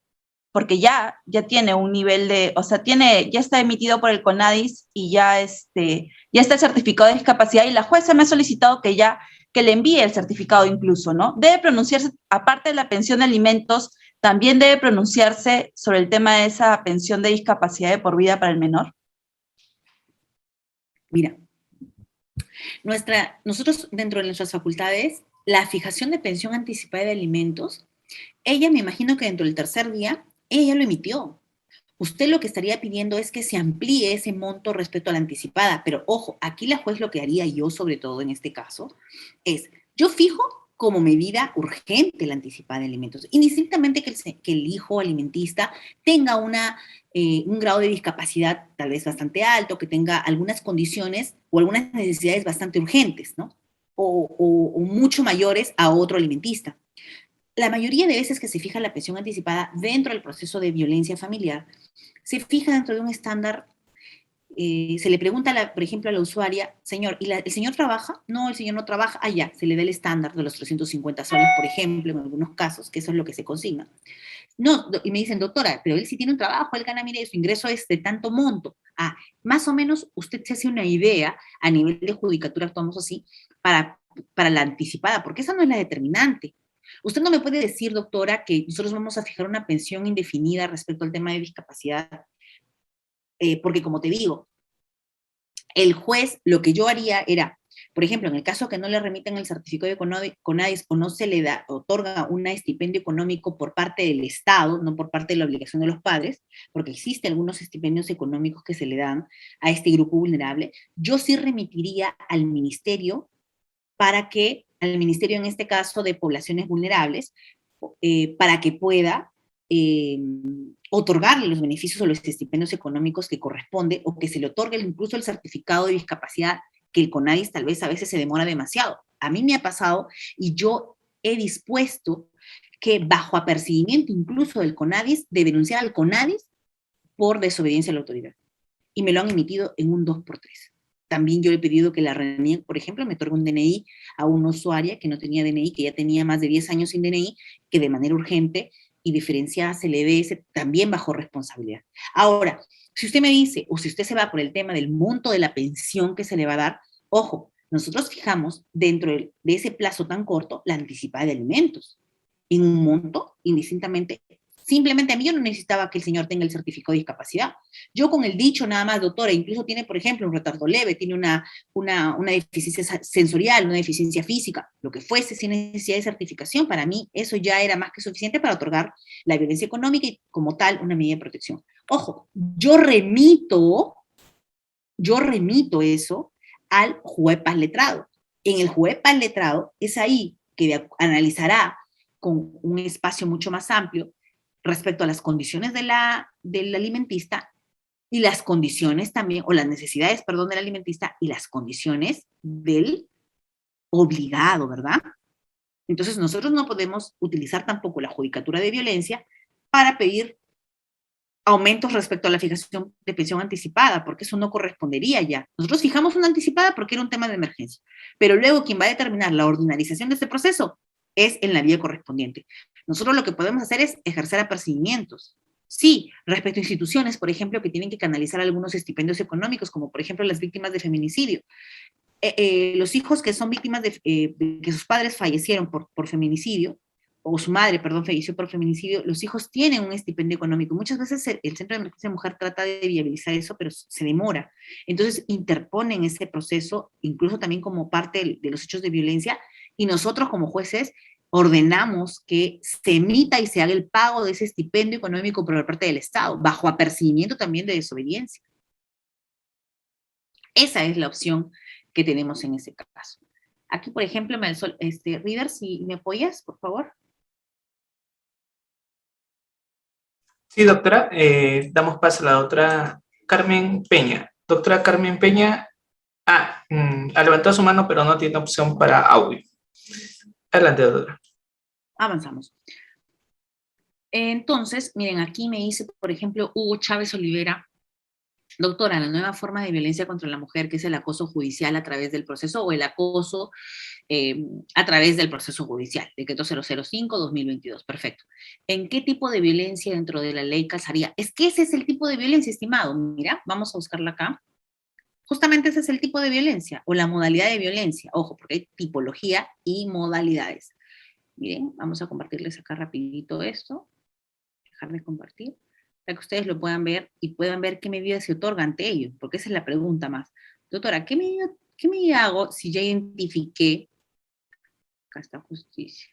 porque ya tiene un nivel de, o sea, ya está emitido por el CONADIS y ya está el certificado de discapacidad, y la jueza me ha solicitado que le envíe el certificado incluso, ¿no? Debe pronunciarse, aparte de la pensión de alimentos, también debe pronunciarse sobre el tema de esa pensión de discapacidad de por vida para el menor. Mira, nosotros dentro de nuestras facultades, la fijación de pensión anticipada de alimentos, ella me imagino que dentro del tercer día, ella ya lo emitió. Usted lo que estaría pidiendo es que se amplíe ese monto respecto a la anticipada, pero ojo, aquí la juez lo que haría yo, sobre todo en este caso, es, yo fijo como medida urgente la anticipada de alimentos, indistintamente que el hijo alimentista tenga un grado de discapacidad tal vez bastante alto, que tenga algunas condiciones o algunas necesidades bastante urgentes, ¿no? O mucho mayores a otro alimentista. La mayoría de veces que se fija la pensión anticipada dentro del proceso de violencia familiar, se fija dentro de un estándar. Se le pregunta, por ejemplo, a la usuaria, señor, ¿y el señor trabaja? No, el señor no trabaja. Ah, ya, se le da el estándar de los 350 soles, por ejemplo, en algunos casos, que eso es lo que se consigna. No, y me dicen, doctora, pero él sí tiene un trabajo, él gana, mire, su ingreso es de tanto monto. Ah, más o menos usted se hace una idea, a nivel de judicatura actuamos así, para la anticipada, porque esa no es la determinante. Usted no me puede decir, doctora, que nosotros vamos a fijar una pensión indefinida respecto al tema de discapacidad, porque como te digo, el juez, lo que yo haría era, por ejemplo, en el caso que no le remiten el certificado de CONADIS o no se le otorga un estipendio económico por parte del Estado, no por parte de la obligación de los padres, porque existen algunos estipendios económicos que se le dan a este grupo vulnerable, yo sí remitiría al ministerio al ministerio en este caso de poblaciones vulnerables, para que pueda otorgarle los beneficios o los estipendios económicos que corresponde, o que se le otorgue incluso el certificado de discapacidad, que el CONADIS tal vez a veces se demora demasiado. A mí me ha pasado y yo he dispuesto que bajo apercibimiento incluso del CONADIS, de denunciar al CONADIS por desobediencia a la autoridad. Y me lo han emitido en un 2x3. También yo he pedido que la RENIEC, por ejemplo, me otorgue un DNI a una usuaria que no tenía DNI, que ya tenía más de 10 años sin DNI, que de manera urgente y diferenciada se le dé también bajo responsabilidad. Ahora, si usted me dice, o si usted se va por el tema del monto de la pensión que se le va a dar, ojo, nosotros fijamos dentro de ese plazo tan corto la anticipada de alimentos en un monto indistintamente. Simplemente a mí yo no necesitaba que el señor tenga el certificado de discapacidad. Yo con el dicho nada más, doctora, incluso tiene, por ejemplo, un retardo leve, tiene una deficiencia sensorial, una deficiencia física, lo que fuese sin necesidad de certificación, para mí eso ya era más que suficiente para otorgar la violencia económica y como tal una medida de protección. Ojo, yo remito eso al JUEPAS letrado. En el JUEPAS letrado es ahí que analizará con un espacio mucho más amplio respecto a las condiciones del alimentista y las condiciones también, o las necesidades, perdón, del alimentista y las condiciones del obligado, ¿verdad? Entonces nosotros no podemos utilizar tampoco la judicatura de violencia para pedir aumentos respecto a la fijación de pensión anticipada, porque eso no correspondería ya. Nosotros fijamos una anticipada porque era un tema de emergencia, pero luego quien va a determinar la ordinarización de este proceso es en la vía correspondiente. Nosotros lo que podemos hacer es ejercer apercibimientos. Sí, respecto a instituciones, por ejemplo, que tienen que canalizar algunos estipendios económicos, como por ejemplo las víctimas de feminicidio. Los hijos que son víctimas de que sus padres fallecieron por feminicidio, o su madre, perdón, falleció por feminicidio, los hijos tienen un estipendio económico. Muchas veces el Centro de Emergencia de Mujer trata de viabilizar eso, pero se demora. Entonces interponen ese proceso, incluso también como parte de los hechos de violencia, y nosotros como jueces ordenamos que se emita y se haga el pago de ese estipendio económico por parte del Estado, bajo apercibimiento también de desobediencia. Esa es la opción que tenemos en ese caso. Aquí, por ejemplo, Reader, si me apoyas, por favor. Sí, doctora, damos paso a la doctora Carmen Peña. Doctora Carmen Peña, ha levantado su mano, pero no tiene opción para audio. Adelante, doctora. Avanzamos. Entonces, miren, aquí me dice, por ejemplo, Hugo Chávez Olivera, Doctora, la nueva forma de violencia contra la mujer, que es el acoso judicial a través del proceso, o el acoso a través del proceso judicial, decreto 005-2022, perfecto. ¿En qué tipo de violencia dentro de la ley calzaría? Es que ese es el tipo de violencia, estimado. Mira, vamos a buscarla acá. Justamente ese es el tipo de violencia, o la modalidad de violencia. Ojo, porque hay tipología y modalidades. Miren, vamos a compartirles acá rapidito esto. Dejar de compartir, para que ustedes lo puedan ver y puedan ver qué medida se otorga ante ellos, porque esa es la pregunta más. Doctora, ¿qué medida hago si ya identifiqué? Acá está justicia.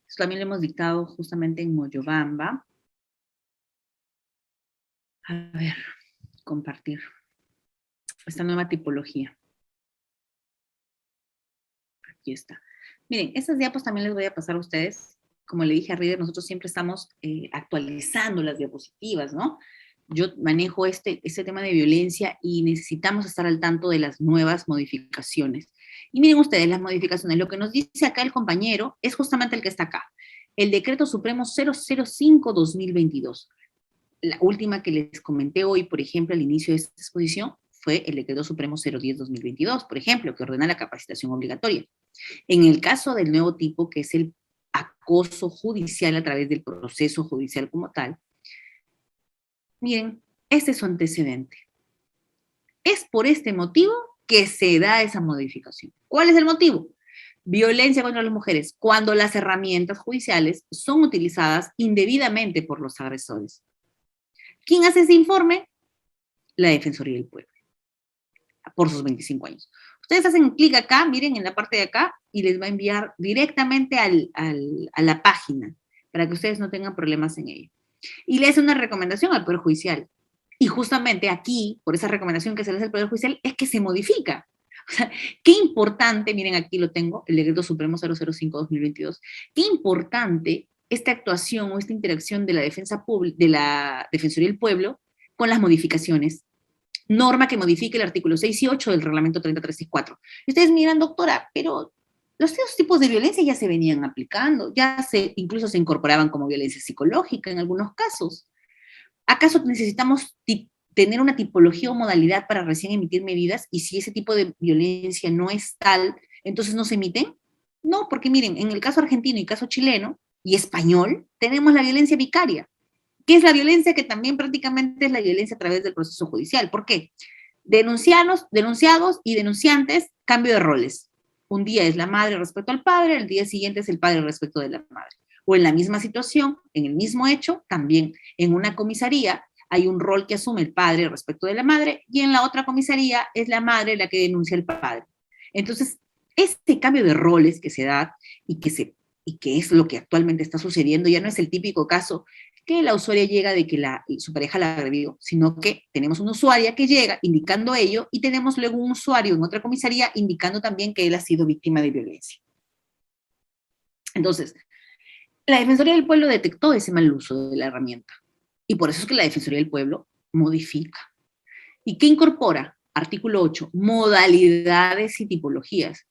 Esto también lo hemos dictado justamente en Moyobamba. A ver, compartir esta nueva tipología. Aquí está. Miren, estas diapos también les voy a pasar a ustedes. Como le dije a River, nosotros siempre estamos actualizando las diapositivas, ¿no? Yo manejo este tema de violencia y necesitamos estar al tanto de las nuevas modificaciones. Y miren ustedes las modificaciones. Lo que nos dice acá el compañero es justamente el que está acá. El Decreto Supremo 005-2022. La última que les comenté hoy, por ejemplo, al inicio de esta exposición, fue el Decreto Supremo 010-2022, por ejemplo, que ordena la capacitación obligatoria. En el caso del nuevo tipo, que es el acoso judicial a través del proceso judicial como tal, miren, este es su antecedente. Es por este motivo que se da esa modificación. ¿Cuál es el motivo? Violencia contra las mujeres, cuando las herramientas judiciales son utilizadas indebidamente por los agresores. ¿Quién hace ese informe? La Defensoría del Pueblo, por sus 25 años. Ustedes hacen clic acá, miren en la parte de acá, y les va a enviar directamente a la página, para que ustedes no tengan problemas en ello. Y le hace una recomendación al Poder Judicial. Y justamente aquí, por esa recomendación que se le hace al Poder Judicial, es que se modifica. O sea, qué importante, miren aquí lo tengo, el Decreto Supremo 005-2022, qué importante esta actuación o esta interacción de la Defensoría del Pueblo con las modificaciones. Norma que modifique el artículo 6 y 8 del reglamento 30364. Y ustedes miran, doctora, pero los tipos de violencia ya se venían aplicando, incluso se incorporaban como violencia psicológica en algunos casos. ¿Acaso necesitamos tener una tipología o modalidad para recién emitir medidas? Y si ese tipo de violencia no es tal, entonces no se emiten. No, porque miren, en el caso argentino y caso chileno y español, tenemos la violencia vicaria, que es la violencia que también prácticamente es la violencia a través del proceso judicial. ¿Por qué? Denunciados y denunciantes, cambio de roles. Un día es la madre respecto al padre, el día siguiente es el padre respecto de la madre. O en la misma situación, en el mismo hecho, también en una comisaría hay un rol que asume el padre respecto de la madre y en la otra comisaría es la madre la que denuncia al padre. Entonces, este cambio de roles que se da y que es lo que actualmente está sucediendo, ya no es el típico caso que la usuaria llega de que su pareja la agredió, sino que tenemos una usuaria que llega indicando ello y tenemos luego un usuario en otra comisaría indicando también que él ha sido víctima de violencia. Entonces, la Defensoría del Pueblo detectó ese mal uso de la herramienta y por eso es que la Defensoría del Pueblo modifica. ¿Y qué incorpora? Artículo 8, modalidades y tipologías.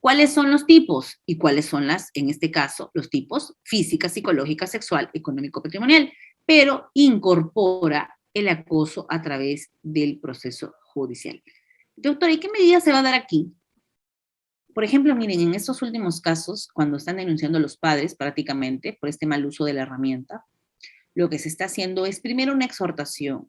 ¿Cuáles son los tipos? ¿Y cuáles son en este caso, los tipos? Física, psicológica, sexual, económico, patrimonial. Pero incorpora el acoso a través del proceso judicial. Doctora, ¿y qué medidas se va a dar aquí? Por ejemplo, miren, en estos últimos casos, cuando están denunciando a los padres prácticamente por este mal uso de la herramienta, lo que se está haciendo es primero una exhortación.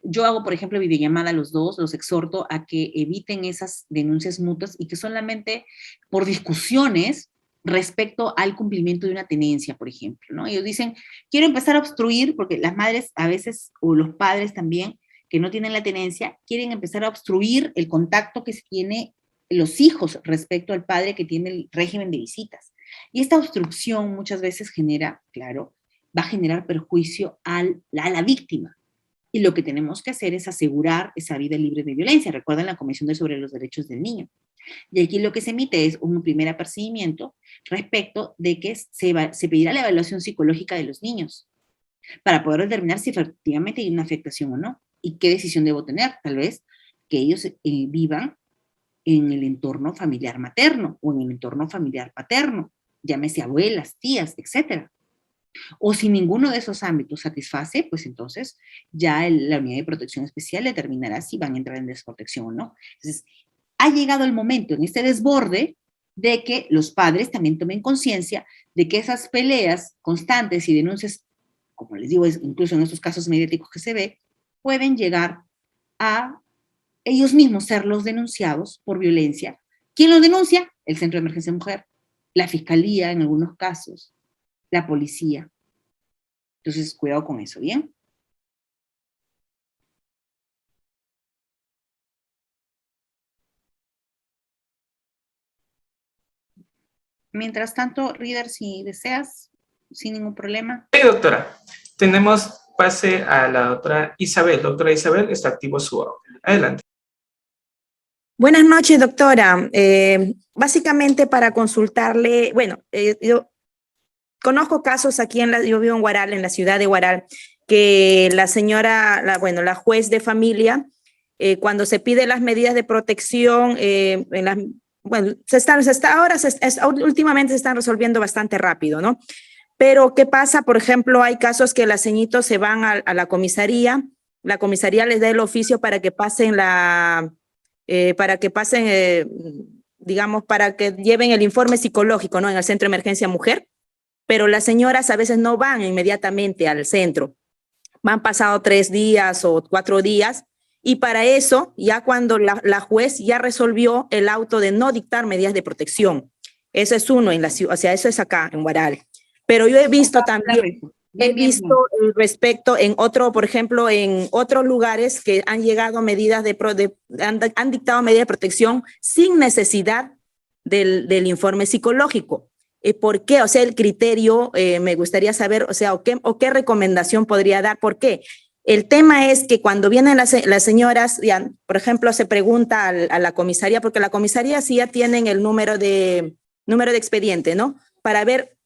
Yo hago, por ejemplo, videollamada a los dos, los exhorto a que eviten esas denuncias mutuas y que solamente por discusiones respecto al cumplimiento de una tenencia, por ejemplo, ¿no? Ellos dicen, quiero empezar a obstruir, porque las madres a veces, o los padres también, que no tienen la tenencia, quieren empezar a obstruir el contacto que se tiene los hijos respecto al padre que tiene el régimen de visitas. Y esta obstrucción muchas veces genera, claro, va a generar perjuicio a la víctima. Y lo que tenemos que hacer es asegurar esa vida libre de violencia. Recuerden la Convención sobre los Derechos del Niño. Y aquí lo que se emite es un primer apercibimiento respecto de que se pedirá la evaluación psicológica de los niños para poder determinar si efectivamente hay una afectación o no y qué decisión debo tener. Tal vez que ellos vivan en el entorno familiar materno o en el entorno familiar paterno, llámese abuelas, tías, etc. O si ninguno de esos ámbitos satisface, pues entonces ya la unidad de protección especial determinará si van a entrar en desprotección o no. Entonces, ha llegado el momento en este desborde de que los padres también tomen conciencia de que esas peleas constantes y denuncias, como les digo, incluso en estos casos mediáticos que se ve, pueden llegar a ellos mismos ser los denunciados por violencia. ¿Quién los denuncia? El Centro de Emergencia Mujer, la Fiscalía en algunos casos, la policía. Entonces, cuidado con eso, ¿bien? Mientras tanto, Reader, si deseas, sin ningún problema. Sí, doctora. Tenemos pase a la doctora Isabel. Doctora Isabel, está activo su audio. Adelante. Buenas noches, doctora. Básicamente para consultarle, bueno, yo conozco casos aquí yo vivo en Huaral, en la ciudad de Huaral, que la señora, la juez de familia, cuando se pide las medidas de protección, últimamente se están resolviendo bastante rápido, ¿no? Pero, ¿qué pasa? Por ejemplo, hay casos que las señitos se van a la comisaría les da el oficio para que pasen digamos, para que lleven el informe psicológico, ¿no? En el Centro de Emergencia Mujer, pero las señoras a veces no van inmediatamente al centro. Han pasado 3 días o 4 días, y para eso, ya cuando la juez ya resolvió el auto de no dictar medidas de protección. Eso es uno en la ciudad, o sea, eso es acá en Huaral. Pero yo he visto también, respecto en por ejemplo, en otros lugares que han llegado medidas han dictado medidas de protección sin necesidad del informe psicológico. ¿Por qué? O sea, el criterio, me gustaría saber, o sea, o qué recomendación podría dar. ¿Por qué? El tema es que cuando vienen las señoras, ya, por ejemplo, se pregunta a la comisaría, porque la comisaría sí ya tienen el número de expediente, ¿no? Para ver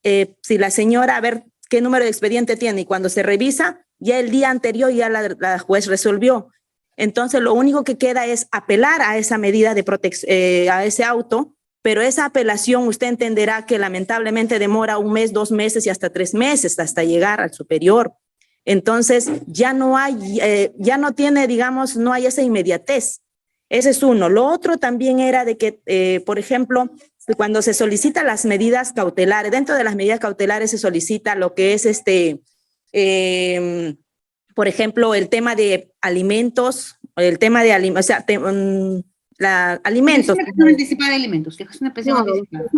si la señora, a ver qué número de expediente tiene, y cuando se revisa, ya el día anterior ya la juez resolvió. Entonces, lo único que queda es apelar a esa medida de protección, a ese auto, pero esa apelación usted entenderá que lamentablemente demora 1 mes, 2 meses y hasta 3 meses hasta llegar al superior. Entonces, ya no tiene, digamos, no hay esa inmediatez. Ese es uno. Lo otro también era de que, por ejemplo, cuando se solicitan las medidas cautelares, dentro de las medidas cautelares se solicita lo que es por ejemplo, el tema de alimentos, alimentos. Dejación anticipada de alimentos.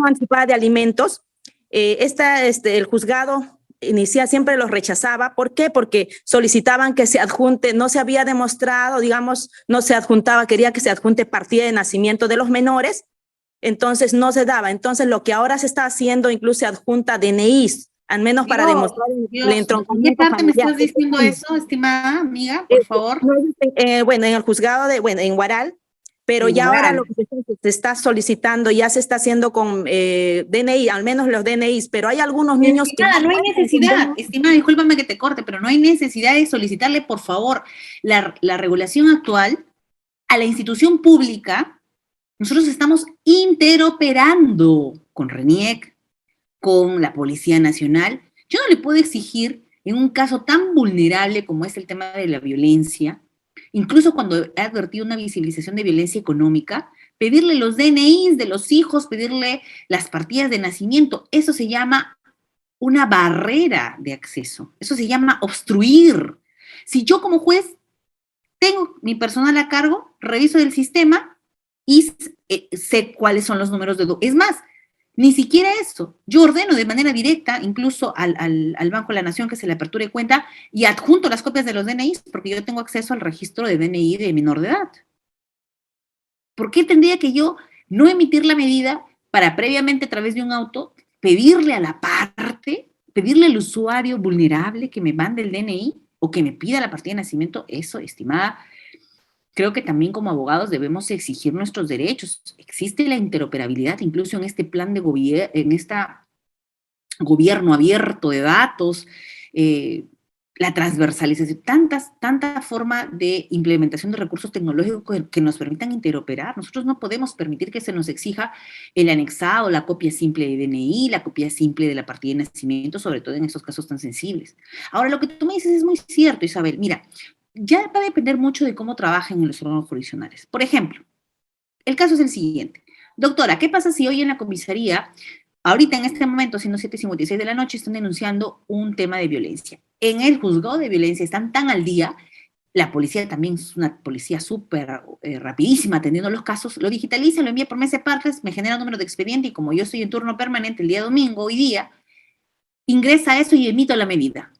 Anticipada de alimentos. El juzgado inicial siempre los rechazaba. ¿Por qué? Porque solicitaban que se adjunte, no se había demostrado, digamos, no se adjuntaba, quería que se adjunte partida de nacimiento de los menores, entonces no se daba. Entonces lo que ahora se está haciendo, incluso se adjunta DNIs, al menos para demostrar el entroncamiento. ¿En qué parte me estás diciendo eso, estimada amiga? Por favor. Bueno, en el juzgado en Huaral, pero ya ahora lo que se está solicitando ya se está haciendo con DNI, al menos los DNIs, pero hay algunos niños que... No hay necesidad, estimada, discúlpame que te corte, pero no hay necesidad de solicitarle, por favor, la regulación actual a la institución pública. Nosotros estamos interoperando con RENIEC, con la Policía Nacional. Yo no le puedo exigir, en un caso tan vulnerable como es el tema de la violencia, incluso cuando he advertido una visibilización de violencia económica, pedirle los DNIs de los hijos, pedirle las partidas de nacimiento. Eso se llama una barrera de acceso. Eso se llama obstruir. Si yo como juez tengo mi personal a cargo, reviso el sistema y sé cuáles son los números de... Es más, ni siquiera eso. Yo ordeno de manera directa, incluso al Banco de la Nación, que se le aperture cuenta, y adjunto las copias de los DNIs, porque yo tengo acceso al registro de DNI de menor de edad. ¿Por qué tendría que yo no emitir la medida para previamente, a través de un auto, pedirle a la parte, pedirle al usuario vulnerable que me mande el DNI o que me pida la partida de nacimiento? Eso, estimada, creo que también como abogados debemos exigir nuestros derechos. Existe la interoperabilidad incluso en este plan de gobierno, en este gobierno abierto de datos. la transversalización, tanta forma de implementación de recursos tecnológicos que nos permitan interoperar. Nosotros no podemos permitir que se nos exija el anexado, la copia simple de DNI, la copia simple de la partida de nacimiento, sobre todo en estos casos tan sensibles. Ahora, lo que tú me dices es muy cierto, Isabel. Mira, ya va a depender mucho de cómo trabajen en los órganos jurisdiccionales. Por ejemplo, el caso es el siguiente. Doctora, ¿qué pasa si hoy en la comisaría, ahorita en este momento, siendo 7:56 de la noche, están denunciando un tema de violencia? En el juzgado de violencia están tan al día, la policía también es una policía súper rapidísima atendiendo los casos, lo digitaliza, lo envía por mes de partes, me genera un número de expediente y como yo estoy en turno permanente el día domingo, hoy día, ingresa eso y emito la medida.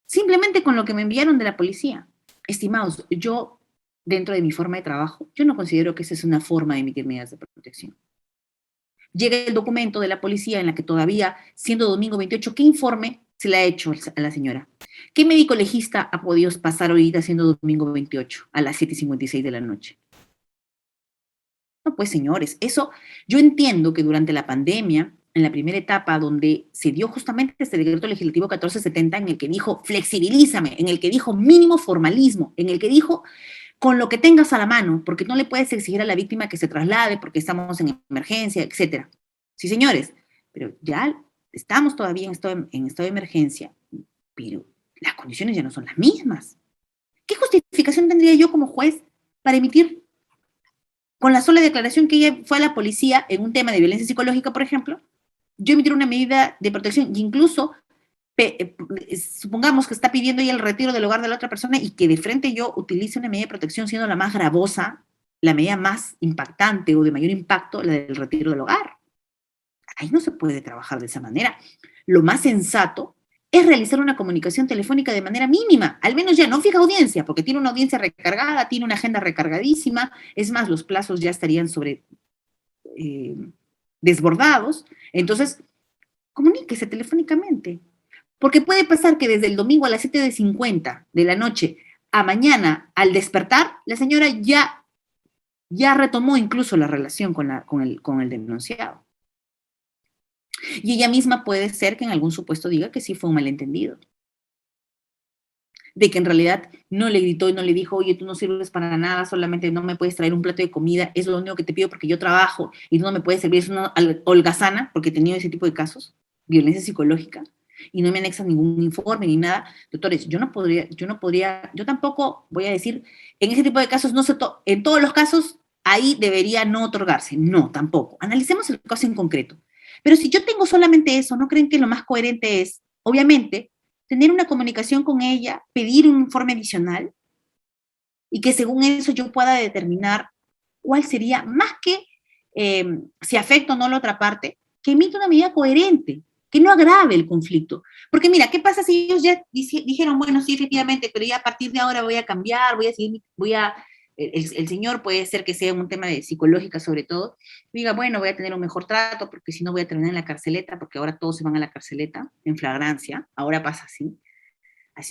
Simplemente con lo que me enviaron de la policía. Estimados, yo, dentro de mi forma de trabajo, yo no considero que esa es una forma de emitir medidas de protección. Llega el documento de la policía en la que todavía, siendo domingo 28, ¿qué informe se le ha hecho a la señora? ¿Qué médico legista ha podido pasar ahorita siendo domingo 28 a las 7:56 de la noche? No, pues señores, eso, yo entiendo que durante la pandemia, en la primera etapa donde se dio justamente este decreto legislativo 1470 en el que dijo flexibilízame, en el que dijo mínimo formalismo, en el que dijo con lo que tengas a la mano, porque no le puedes exigir a la víctima que se traslade porque estamos en emergencia, etcétera. Sí, señores, pero ya estamos todavía en estado de emergencia, pero las condiciones ya no son las mismas. ¿Qué justificación tendría yo como juez para emitir con la sola declaración que ella fue a la policía en un tema de violencia psicológica, por ejemplo? Yo emitir una medida de protección e incluso supongamos que está pidiendo ella el retiro del hogar de la otra persona y que de frente yo utilice una medida de protección siendo la más gravosa, la medida más impactante o de mayor impacto, la del retiro del hogar. Ahí no se puede trabajar de esa manera. Lo más sensato es realizar una comunicación telefónica de manera mínima, al menos ya no fija audiencia, porque tiene una audiencia recargada, tiene una agenda recargadísima, es más, los plazos ya estarían desbordados. Entonces, comuníquese telefónicamente. Porque puede pasar que desde el domingo a las 7:50 de la noche a mañana, al despertar, la señora ya retomó incluso la relación con el denunciado. Y ella misma puede ser que en algún supuesto diga que sí fue un malentendido. De que en realidad no le gritó y no le dijo, oye, tú no sirves para nada, solamente no me puedes traer un plato de comida, es lo único que te pido porque yo trabajo y tú no me puedes servir, es una holgazana, porque he tenido ese tipo de casos, violencia psicológica, y no me anexan ningún informe ni nada. Doctores, yo tampoco voy a decir, en ese tipo de casos, en todos los casos, ahí debería no otorgarse. No, tampoco. Analicemos el caso en concreto. Pero si yo tengo solamente eso, ¿no creen que lo más coherente es, obviamente, tener una comunicación con ella, pedir un informe adicional y que según eso yo pueda determinar cuál sería, más que si afecta o no a la otra parte, que emita una medida coherente, que no agrave el conflicto? Porque mira, ¿qué pasa si ellos ya dijeron, bueno, sí, efectivamente, pero ya a partir de ahora voy a cambiar, el señor puede ser que sea un tema de psicológica sobre todo, diga, bueno, voy a tener un mejor trato porque si no voy a terminar en la carceleta, porque ahora todos se van a la carceleta en flagrancia, ahora pasa así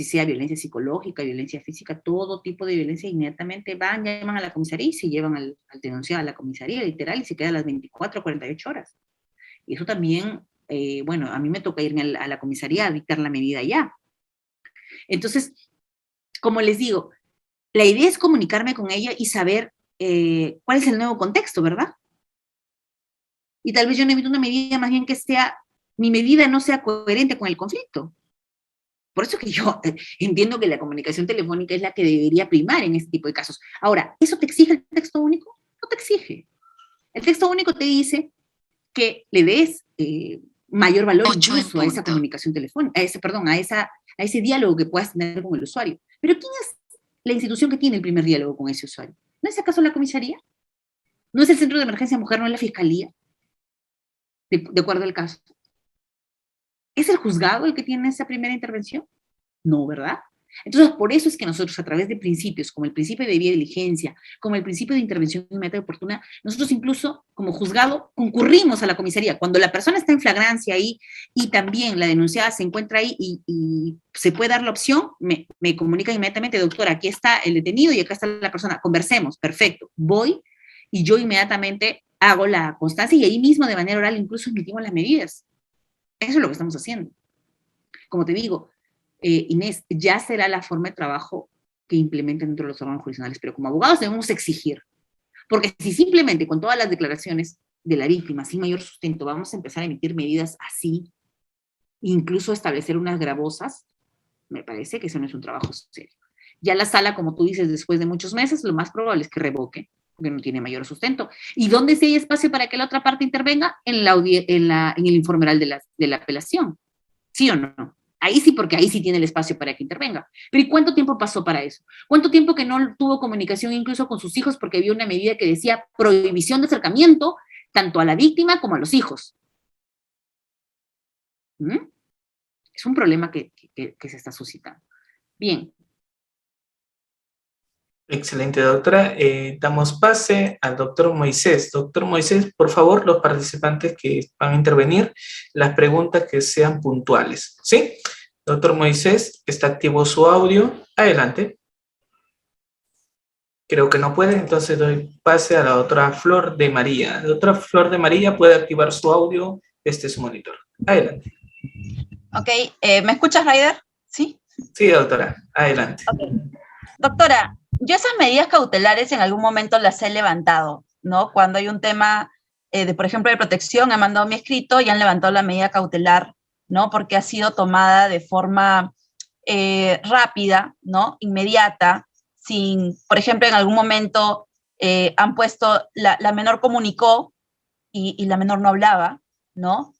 sea violencia psicológica, violencia física, todo tipo de violencia, inmediatamente llaman a la comisaría y se llevan al denunciado a la comisaría, literal, y se queda a las 24 o 48 horas. Y eso también, bueno, a mí me toca irme a la comisaría a dictar la medida ya. Entonces, como les digo, la idea es comunicarme con ella y saber cuál es el nuevo contexto, ¿verdad? Y tal vez yo no emito una medida más bien que mi medida no sea coherente con el conflicto. Por eso que yo entiendo que la comunicación telefónica es la que debería primar en este tipo de casos. Ahora, ¿eso te exige el texto único? No te exige. El texto único te dice que le des mayor valor incluso a esa comunicación telefónica, a ese diálogo que puedas tener con el usuario. Pero ¿quién es la institución que tiene el primer diálogo con ese usuario? ¿No es acaso la comisaría? ¿No es el centro de emergencia mujer? ¿No es la fiscalía? De acuerdo al caso. ¿Es el juzgado el que tiene esa primera intervención? No, ¿verdad? Entonces, por eso es que nosotros, a través de principios, como el principio de debida diligencia, como el principio de intervención inmediata y oportuna, nosotros incluso, como juzgado, concurrimos a la comisaría. Cuando la persona está en flagrancia ahí y también la denunciada se encuentra ahí y se puede dar la opción, me comunica inmediatamente, doctora, aquí está el detenido y acá está la persona, conversemos, perfecto. Voy y yo inmediatamente hago la constancia y ahí mismo, de manera oral, incluso emitimos las medidas. Eso es lo que estamos haciendo. Como te digo, Inés, ya será la forma de trabajo que implementen dentro de los órganos jurisdiccionales, pero como abogados debemos exigir, porque si simplemente con todas las declaraciones de la víctima sin mayor sustento vamos a empezar a emitir medidas así, incluso establecer unas gravosas, me parece que eso no es un trabajo serio. Ya la sala, como tú dices, después de muchos meses, lo más probable es que revoque, porque no tiene mayor sustento. ¿Y dónde sí hay espacio para que la otra parte intervenga? En el informe oral de la apelación. ¿Sí o no? Ahí sí, porque ahí sí tiene el espacio para que intervenga. Pero ¿y cuánto tiempo pasó para eso? ¿Cuánto tiempo que no tuvo comunicación incluso con sus hijos porque había una medida que decía prohibición de acercamiento tanto a la víctima como a los hijos? ¿Mm? Es un problema que se está suscitando. Bien. Excelente, doctora. Damos pase al doctor Moisés. Doctor Moisés, por favor, los participantes que van a intervenir, las preguntas que sean puntuales, ¿sí? Doctor Moisés, está activo su audio. Adelante. Creo que no puede, entonces doy pase a la doctora Flor de María. La doctora Flor de María puede activar su audio desde su monitor. Adelante. Ok, ¿me escuchas, Raider? ¿Sí? Sí, doctora, adelante. Okay. Doctora, yo esas medidas cautelares en algún momento las he levantado, ¿no? Cuando hay un tema, por ejemplo, de protección, he mandado mi escrito y han levantado la medida cautelar, ¿no? Porque ha sido tomada de forma rápida, ¿no? Inmediata, sin, por ejemplo, en algún momento han puesto, la menor comunicó y la menor no hablaba, ¿no?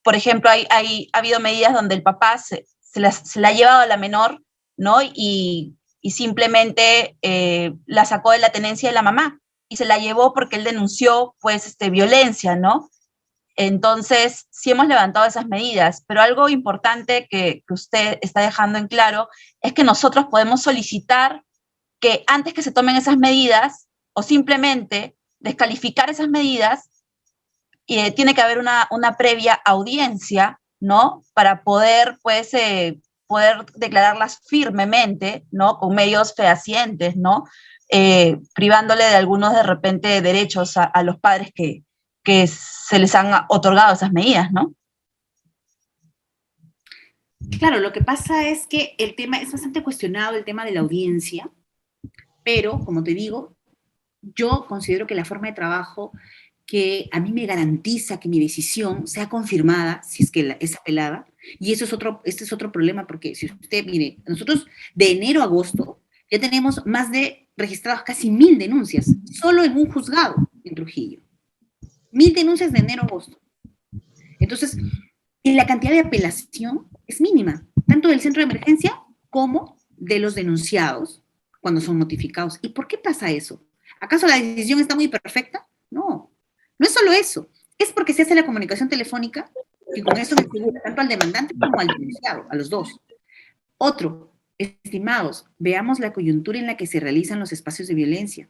Por ejemplo, ha habido medidas donde el papá se la ha llevado a la menor, ¿no? Y simplemente la sacó de la tenencia de la mamá y se la llevó porque él denunció, pues, violencia, ¿no? Entonces, sí hemos levantado esas medidas, pero algo importante que usted está dejando en claro es que nosotros podemos solicitar que antes que se tomen esas medidas o simplemente descalificar esas medidas, tiene que haber una previa audiencia, ¿no? Para poder, pues, poder declararlas firmemente, ¿no? Con medios fehacientes, ¿no? Privándole de algunos, de repente, derechos a los padres que se les han otorgado esas medidas, ¿no? Claro, lo que pasa es que el tema es bastante cuestionado, el tema de la audiencia, pero, como te digo, yo considero que la forma de trabajo que a mí me garantiza que mi decisión sea confirmada, si es que es apelada, y este es otro problema, porque si usted, mire, nosotros de enero a agosto ya tenemos más de registrados casi 1000 denuncias, solo en un juzgado en Trujillo. 1000 denuncias de enero a agosto. Entonces, la cantidad de apelación es mínima, tanto del centro de emergencia como de los denunciados cuando son notificados. ¿Y por qué pasa eso? ¿Acaso la decisión está muy perfecta? No. No es solo eso, es porque se hace la comunicación telefónica y con eso se asegura tanto al demandante como al denunciado, a los dos. Otro, estimados, veamos la coyuntura en la que se realizan los espacios de violencia.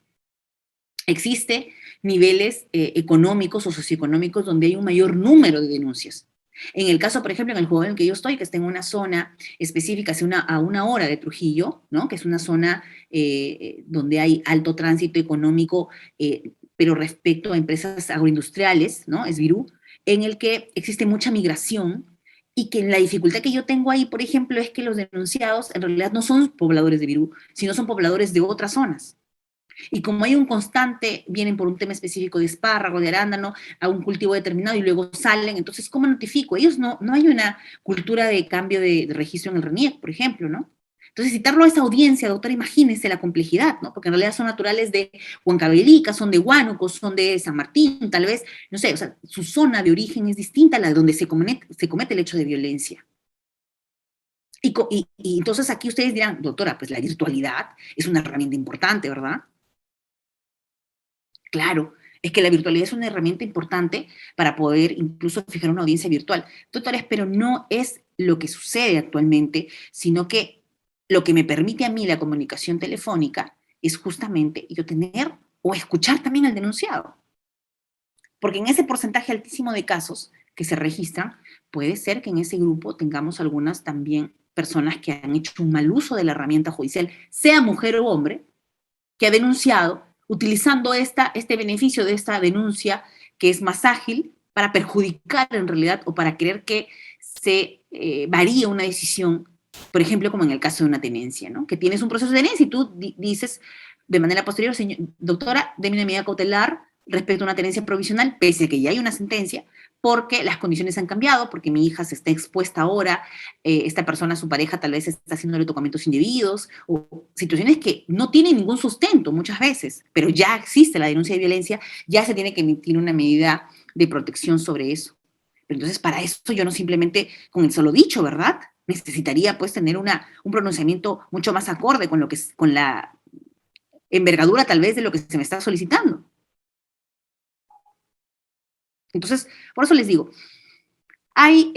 Existe niveles económicos o socioeconómicos donde hay un mayor número de denuncias. En el caso, por ejemplo, en el juego en el que yo estoy, que está en una zona específica, a una hora de Trujillo, ¿no? Que es una zona donde hay alto tránsito económico, pero respecto a empresas agroindustriales, ¿no? Es Virú, en el que existe mucha migración y que la dificultad que yo tengo ahí, por ejemplo, es que los denunciados en realidad no son pobladores de Virú, sino son pobladores de otras zonas. Y como hay un constante, vienen por un tema específico de espárrago, de arándano, a un cultivo determinado y luego salen, entonces, ¿cómo notifico? Ellos no hay una cultura de cambio de registro en el RENIEC, por ejemplo, ¿no? Entonces, citarlo a esa audiencia, doctora, imagínense la complejidad, ¿no? Porque en realidad son naturales de Huancavelica, son de Huánuco, son de San Martín, tal vez, no sé, o sea, su zona de origen es distinta a la de donde se comete el hecho de violencia. Y entonces aquí ustedes dirán, doctora, pues la virtualidad es una herramienta importante, ¿verdad? Claro, es que la virtualidad es una herramienta importante para poder incluso fijar una audiencia virtual. Doctores, pero no es lo que sucede actualmente, sino que lo que me permite a mí la comunicación telefónica es justamente yo tener o escuchar también al denunciado. Porque en ese porcentaje altísimo de casos que se registran, puede ser que en ese grupo tengamos algunas también personas que han hecho un mal uso de la herramienta judicial, sea mujer o hombre, que ha denunciado utilizando este beneficio de esta denuncia que es más ágil para perjudicar en realidad o para querer que se varía una decisión, por ejemplo, como en el caso de una tenencia, ¿no? Que tienes un proceso de tenencia y tú dices de manera posterior, doctora, deme una medida cautelar respecto a una tenencia provisional, pese a que ya hay una sentencia, porque las condiciones han cambiado, porque mi hija se está expuesta ahora, esta persona, su pareja, tal vez está haciéndole tocamientos indebidos, o situaciones que no tienen ningún sustento muchas veces, pero ya existe la denuncia de violencia, ya se tiene que emitir una medida de protección sobre eso. Pero entonces, para eso yo no simplemente, con el solo dicho, ¿verdad? Necesitaría pues tener un pronunciamiento mucho más acorde con, con la envergadura tal vez de lo que se me está solicitando. Entonces, por eso les digo, hay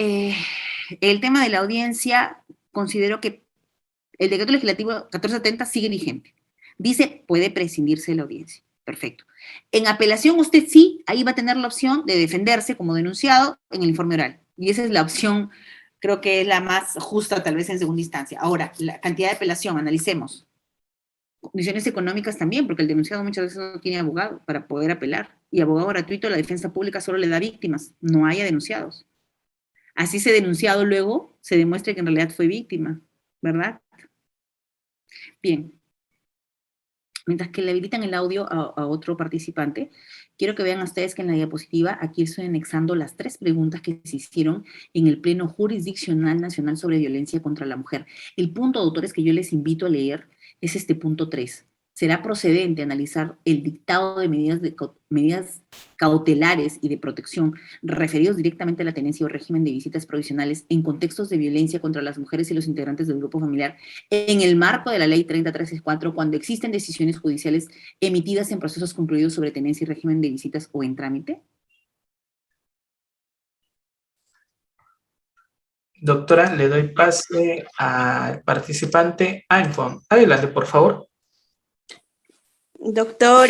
el tema de la audiencia, considero que el decreto legislativo 1470 sigue vigente. Dice, puede prescindirse de la audiencia. Perfecto. En apelación, usted sí, ahí va a tener la opción de defenderse como denunciado en el informe oral. Y esa es la opción, creo que es la más justa tal vez en segunda instancia. Ahora, la cantidad de apelación, analicemos. Condiciones económicas también, porque el denunciado muchas veces no tiene abogado para poder apelar. Y abogado gratuito, la defensa pública solo le da víctimas, no haya denunciados. Así ese denunciado luego se demuestra que en realidad fue víctima, ¿verdad? Bien. Mientras que le habilitan el audio a otro participante, quiero que vean a ustedes que en la diapositiva aquí estoy anexando las 3 preguntas que se hicieron en el Pleno Jurisdiccional Nacional sobre Violencia contra la Mujer. El punto, autores, que yo les invito a leer es este punto 3. Será procedente analizar el dictado de medidas cautelares y de protección referidos directamente a la tenencia o régimen de visitas provisionales en contextos de violencia contra las mujeres y los integrantes del grupo familiar en el marco de la Ley 3034 cuando existen decisiones judiciales emitidas en procesos concluidos sobre tenencia y régimen de visitas o en trámite. Doctora, le doy pase al participante iPhone. Adelante, por favor. Doctor,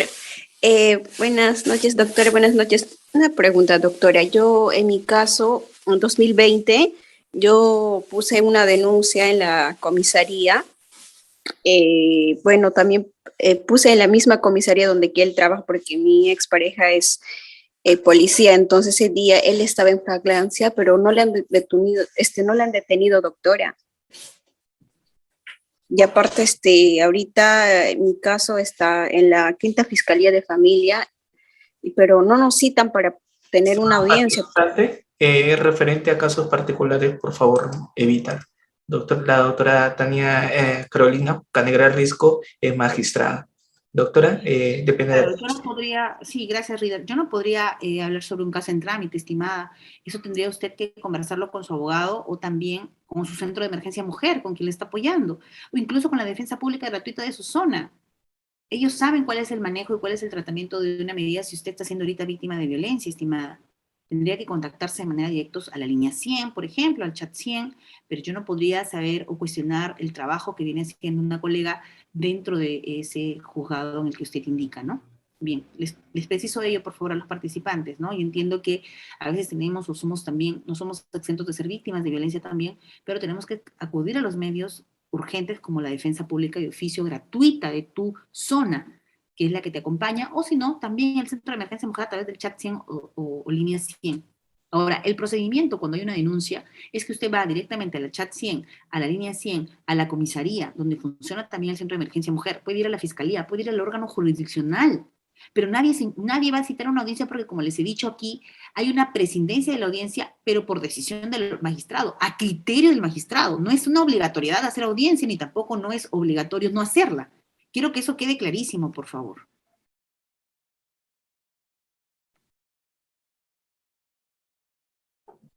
buenas noches, doctora, buenas noches. Una pregunta, doctora. Yo, en mi caso, en 2020, yo puse una denuncia en la comisaría. Bueno, también puse en la misma comisaría donde que él trabaja, porque mi expareja es policía. Entonces, ese día él estaba en flagrancia, pero no le han detenido, doctora. Y aparte, ahorita mi caso está en la 5ª Fiscalía de Familia, pero no nos citan para tener una audiencia. Referente a casos particulares, por favor, evita. La doctora Tania Carolina Canegra Risco es magistrada. Doctora, depende claro, de... Yo no podría, sí, gracias, Rida. Yo no podría hablar sobre un caso en trámite, estimada. Eso tendría usted que conversarlo con su abogado o también con su centro de emergencia mujer, con quien le está apoyando, o incluso con la defensa pública gratuita de su zona. Ellos saben cuál es el manejo y cuál es el tratamiento de una medida si usted está siendo ahorita víctima de violencia, estimada. Tendría que contactarse de manera directa a la línea 100, por ejemplo, al chat 100, pero yo no podría saber o cuestionar el trabajo que viene haciendo una colega dentro de ese juzgado en el que usted indica, ¿no? Bien, les preciso ello, por favor, a los participantes, ¿no? Y entiendo que a veces tenemos o somos también, no somos exentos de ser víctimas de violencia también, pero tenemos que acudir a los medios urgentes como la defensa pública de oficio gratuita de tu zona, que es la que te acompaña, o si no, también el Centro de Emergencia Mujer a través del chat 100 o línea 100. Ahora, el procedimiento cuando hay una denuncia es que usted va directamente al chat 100, a la línea 100, a la comisaría, donde funciona también el Centro de Emergencia Mujer, puede ir a la fiscalía, puede ir al órgano jurisdiccional, pero nadie va a citar una audiencia porque, como les he dicho aquí, hay una prescindencia de la audiencia, pero por decisión del magistrado, a criterio del magistrado. No es una obligatoriedad hacer audiencia, ni tampoco no es obligatorio no hacerla. Quiero que eso quede clarísimo, por favor.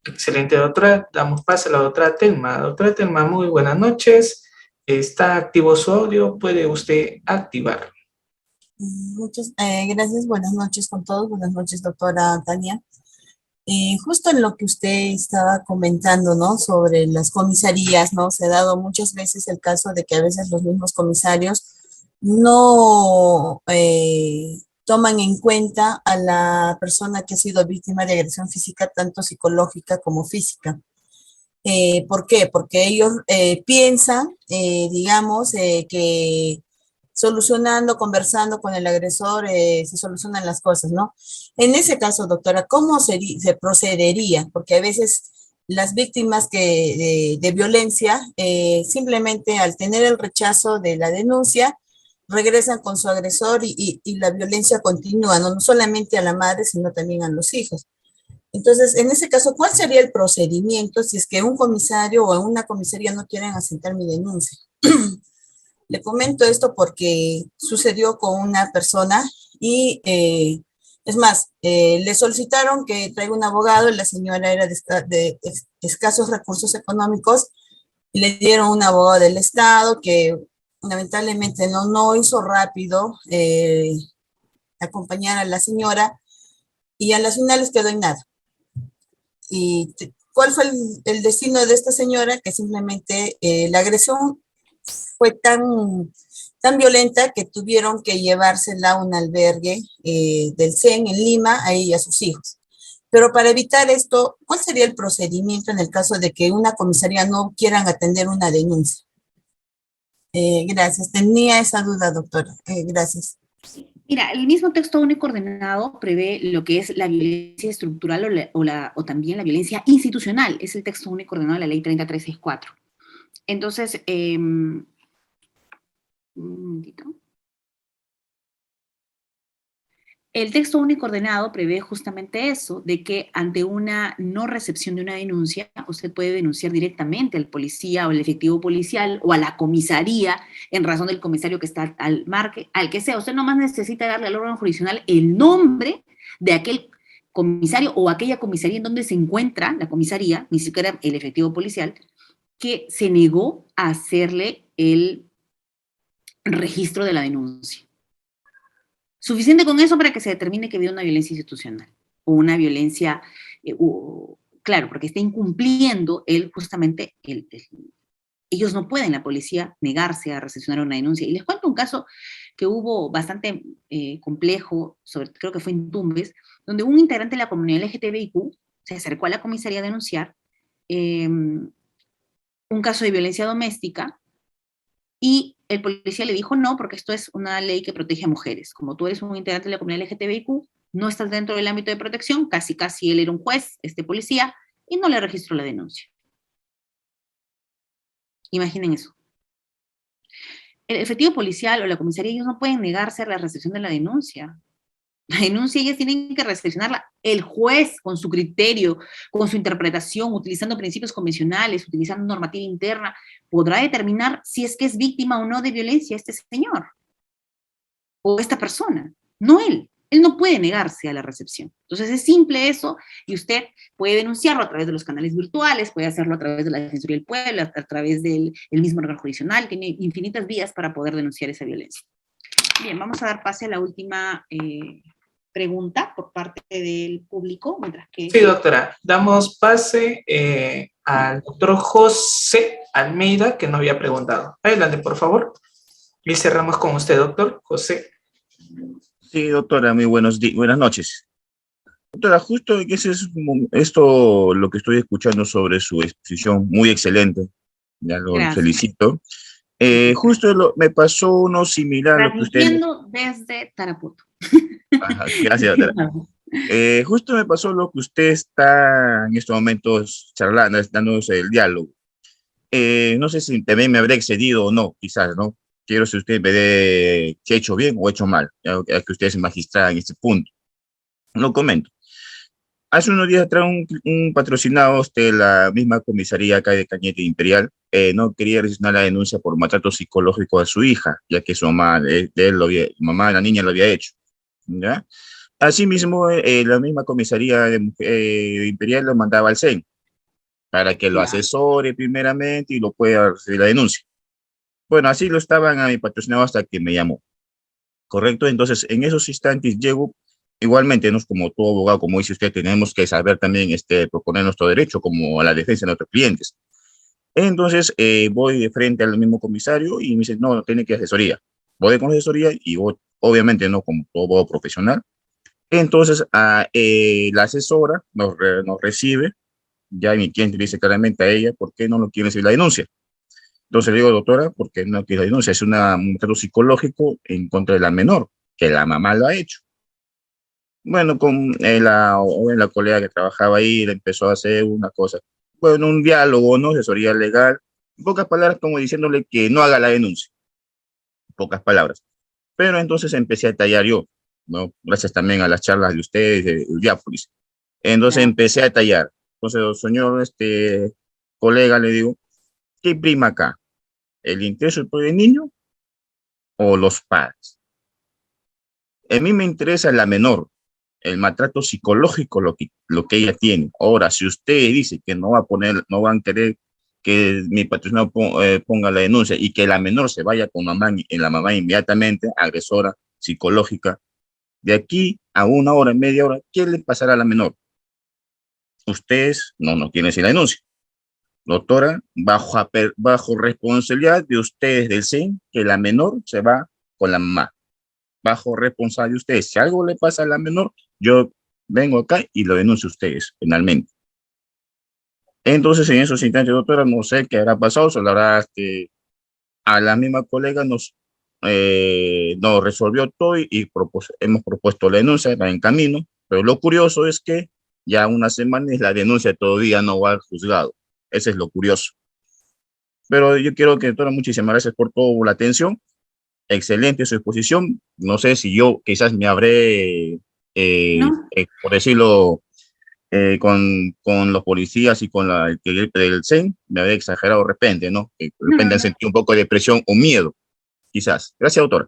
Excelente, doctora. Damos paso a la doctora Telma. Doctora Telma, muy buenas noches. Está activo su audio. ¿Puede usted activar? Muchas gracias. Buenas noches con todos. Buenas noches, doctora Tania. Justo en lo que usted estaba comentando, ¿no? Sobre las comisarías, ¿no? Se ha dado muchas veces el caso de que a veces los mismos comisarios no toman en cuenta a la persona que ha sido víctima de agresión física, tanto psicológica como física. ¿Por qué? Porque ellos piensan, digamos, que solucionando, conversando con el agresor, se solucionan las cosas, ¿no? En ese caso, doctora, ¿cómo se procedería? Porque a veces las víctimas de violencia, simplemente al tener el rechazo de la denuncia, regresan con su agresor y la violencia continúa, ¿no? No solamente a la madre, sino también a los hijos. Entonces, en ese caso, ¿cuál sería el procedimiento si es que un comisario o una comisaría no quieren asentar mi denuncia? Le comento esto porque sucedió con una persona y es más, le solicitaron que traiga un abogado y la señora era de escasos recursos económicos y le dieron un abogado del Estado que lamentablemente no hizo rápido acompañar a la señora y a las finales quedó en nada. ¿Y cuál fue el destino de esta señora? Que simplemente la agresión fue tan violenta que tuvieron que llevársela a un albergue del CEN en Lima, a ella y a sus hijos. Pero para evitar esto, ¿cuál sería el procedimiento en el caso de que una comisaría no quieran atender una denuncia? Gracias. Tenía esa duda, doctora. Gracias. Mira, el mismo texto único ordenado prevé lo que es la violencia estructural o también la violencia institucional. Es el texto único ordenado de la ley 30364. Entonces, un momentito. El texto único ordenado prevé justamente eso, de que ante una no recepción de una denuncia, usted puede denunciar directamente al policía o al efectivo policial o a la comisaría en razón del comisario que está al que sea. Usted nomás necesita darle al órgano jurisdiccional el nombre de aquel comisario o aquella comisaría en donde se encuentra la comisaría, ni siquiera el efectivo policial, que se negó a hacerle el registro de la denuncia. Suficiente con eso para que se determine que había una violencia institucional o una violencia, claro, porque está incumpliendo justamente ellos no pueden, la policía, negarse a recepcionar una denuncia. Y les cuento un caso que hubo bastante complejo, creo que fue en Tumbes, donde un integrante de la comunidad LGTBIQ se acercó a la comisaría a denunciar un caso de violencia doméstica y el policía le dijo no, porque esto es una ley que protege a mujeres. Como tú eres un integrante de la comunidad LGTBIQ, no estás dentro del ámbito de protección, casi él era un juez, este policía, y no le registró la denuncia. Imaginen eso. El efectivo policial o la comisaría, ellos no pueden negarse a la recepción de la denuncia. La denuncia ellas tienen que recepcionarla. El juez, con su criterio, con su interpretación, utilizando principios convencionales, utilizando normativa interna, podrá determinar si es que es víctima o no de violencia este señor o esta persona, no él. Él no puede negarse a la recepción. Entonces es simple eso y usted puede denunciarlo a través de los canales virtuales, puede hacerlo a través de la Defensoría del Pueblo, a través del mismo órgano jurisdiccional, tiene infinitas vías para poder denunciar esa violencia. Bien, vamos a dar pase a la última pregunta por parte del público. Mientras que... Sí, doctora. Damos pase al doctor José Almeida, que no había preguntado. Adelante, por favor. Y cerramos con usted, doctor José. Sí, doctora, muy buenas noches. Doctora, justo ese es esto lo que estoy escuchando sobre su exposición, muy excelente. Ya lo felicito. Justo me pasó uno similar a lo que usted... Transmitiendo desde Tarapoto. Ajá, gracias, doctora. Justo me pasó lo que usted está en estos momentos charlando, dándonos el diálogo. No sé si también me habré excedido o no, quizás, ¿no? Quiero si usted me dé si he hecho bien o he hecho mal, ya que usted es magistrada en este punto. Lo comento. Hace unos días atrás un patrocinado de la misma comisaría acá de Cañete Imperial no quería resignar la denuncia por maltrato psicológico a su hija, ya que su mamá mamá de la niña lo había hecho. ¿Ya? Asimismo, la misma comisaría de Imperial lo mandaba al CEN para que lo asesore primeramente y lo pueda recibir la denuncia. Bueno, así lo estaban a mi patrocinado hasta que me llamó. ¿Correcto? Entonces, en esos instantes llego, igualmente, ¿no? Como todo abogado, como dice usted, tenemos que saber también proponer nuestro derecho como a la defensa de nuestros clientes. Entonces, voy de frente al mismo comisario y me dice, no, tiene que asesoría. Voy con asesoría y voy, obviamente, no como todo abogado profesional. Entonces, la asesora nos recibe, ya mi cliente le dice claramente a ella, ¿por qué no lo quiere recibir la denuncia? Entonces le digo, doctora, ¿por qué no quiere la denuncia? Es un maltrato psicológico en contra de la menor, que la mamá lo ha hecho. Bueno, con la colega que trabajaba ahí, le empezó a hacer una cosa. bueno, un diálogo, ¿no? Asesoría legal. En pocas palabras, como diciéndole que no haga la denuncia. En pocas palabras. Pero entonces empecé a tallar yo, ¿no? Gracias también a las charlas de ustedes, de Diápolis. Entonces empecé a tallar. Entonces, señor, colega, le digo, ¿qué prima acá? ¿El interés del niño o los padres? A mí me interesa la menor, el maltrato psicológico, lo que ella tiene. Ahora, si usted dice que no van a querer que mi patrocinador ponga la denuncia y que la menor se vaya con la mamá inmediatamente, agresora psicológica, de aquí a una hora, media hora, ¿qué le pasará a la menor? Ustedes no quieren decir la denuncia. Doctora, bajo responsabilidad de ustedes del CEN, que la menor se va con la mamá. Bajo responsabilidad de ustedes. Si algo le pasa a la menor, yo vengo acá y lo denuncio a ustedes penalmente. Entonces, en esos instantes, doctora, no sé qué habrá pasado, solo habrá a la misma colega nos resolvió todo y hemos propuesto la denuncia, va en camino, pero lo curioso es que ya una semana y la denuncia todavía no va al juzgado. Eso es lo curioso. Pero yo quiero que, doctora, muchísimas gracias por toda la atención. Excelente su exposición. No sé si yo quizás me habré, por decirlo, con los policías y con el del CEN, me había exagerado de repente, ¿no? De repente han sentido un poco de depresión o miedo, quizás. Gracias, doctora.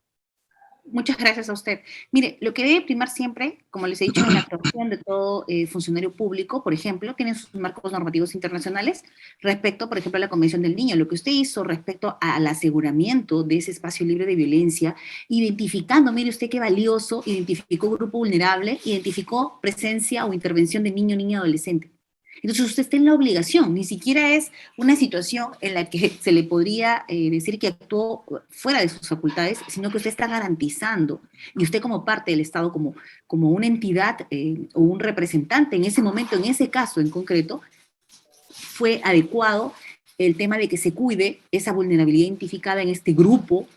Muchas gracias a usted. Mire, lo que debe primar siempre, como les he dicho, en la actuación de todo funcionario público, por ejemplo, tiene sus marcos normativos internacionales respecto, por ejemplo, a la Convención del Niño. Lo que usted hizo respecto al aseguramiento de ese espacio libre de violencia, identificando, mire usted qué valioso, identificó grupo vulnerable, identificó presencia o intervención de niño, niña, adolescente. Entonces usted está en la obligación, ni siquiera es una situación en la que se le podría decir que actuó fuera de sus facultades, sino que usted está garantizando, y usted como parte del Estado, como una entidad o un representante en ese momento, en ese caso en concreto, fue adecuado el tema de que se cuide esa vulnerabilidad identificada en este grupo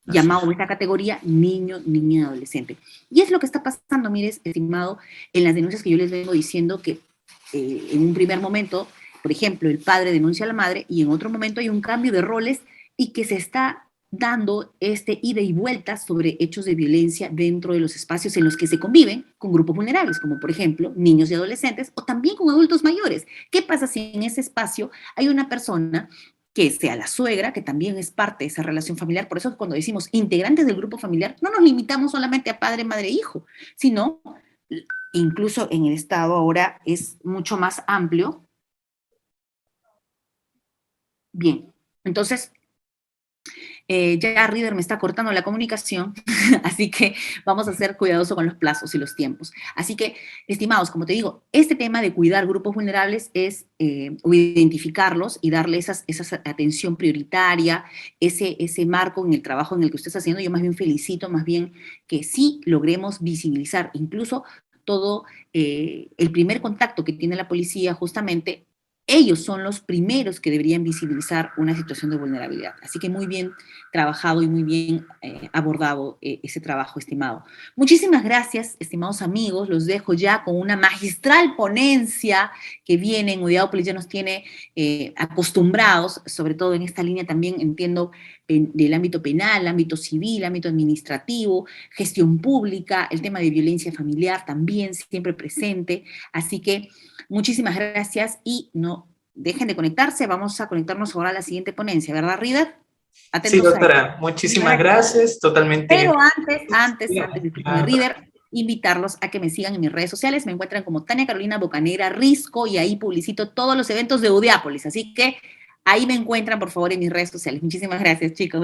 llamado, esta categoría, niño, niña, adolescente. Y es lo que está pasando, mire, estimado, en las denuncias que yo les vengo diciendo que en un primer momento, por ejemplo, el padre denuncia a la madre y en otro momento hay un cambio de roles y que se está dando ida y vuelta sobre hechos de violencia dentro de los espacios en los que se conviven con grupos vulnerables, como por ejemplo niños y adolescentes o también con adultos mayores. ¿Qué pasa si en ese espacio hay una persona que sea la suegra, que también es parte de esa relación familiar? Por eso cuando decimos integrantes del grupo familiar, no nos limitamos solamente a padre, madre, hijo, sino incluso en el Estado ahora es mucho más amplio. Bien, entonces, ya Reader me está cortando la comunicación, así que vamos a ser cuidadosos con los plazos y los tiempos. Así que, estimados, como te digo, este tema de cuidar grupos vulnerables es identificarlos y darle esa atención prioritaria, ese marco en el trabajo en el que usted está haciendo. Yo más bien felicito, más bien que sí logremos visibilizar incluso todo el primer contacto que tiene la policía, justamente, ellos son los primeros que deberían visibilizar una situación de vulnerabilidad. Así que muy bien trabajado y muy bien abordado ese trabajo, estimado. Muchísimas gracias, estimados amigos. Los dejo ya con una magistral ponencia que viene en Udiápolis, ya nos tiene acostumbrados, sobre todo en esta línea también, entiendo, del ámbito penal, ámbito civil, ámbito administrativo, gestión pública, el tema de violencia familiar también siempre presente. Así que muchísimas gracias y no dejen de conectarse. Vamos a conectarnos ahora a la siguiente ponencia, ¿verdad, Reader? Atentos. Sí, doctora, muchísimas gracias, totalmente. Pero antes de Reader, invitarlos a que me sigan en mis redes sociales. Me encuentran como Tania Carolina Bocanegra Risco y ahí publicito todos los eventos de Udiápolis. Así que ahí me encuentran, por favor, en mis redes sociales. Muchísimas gracias, chicos.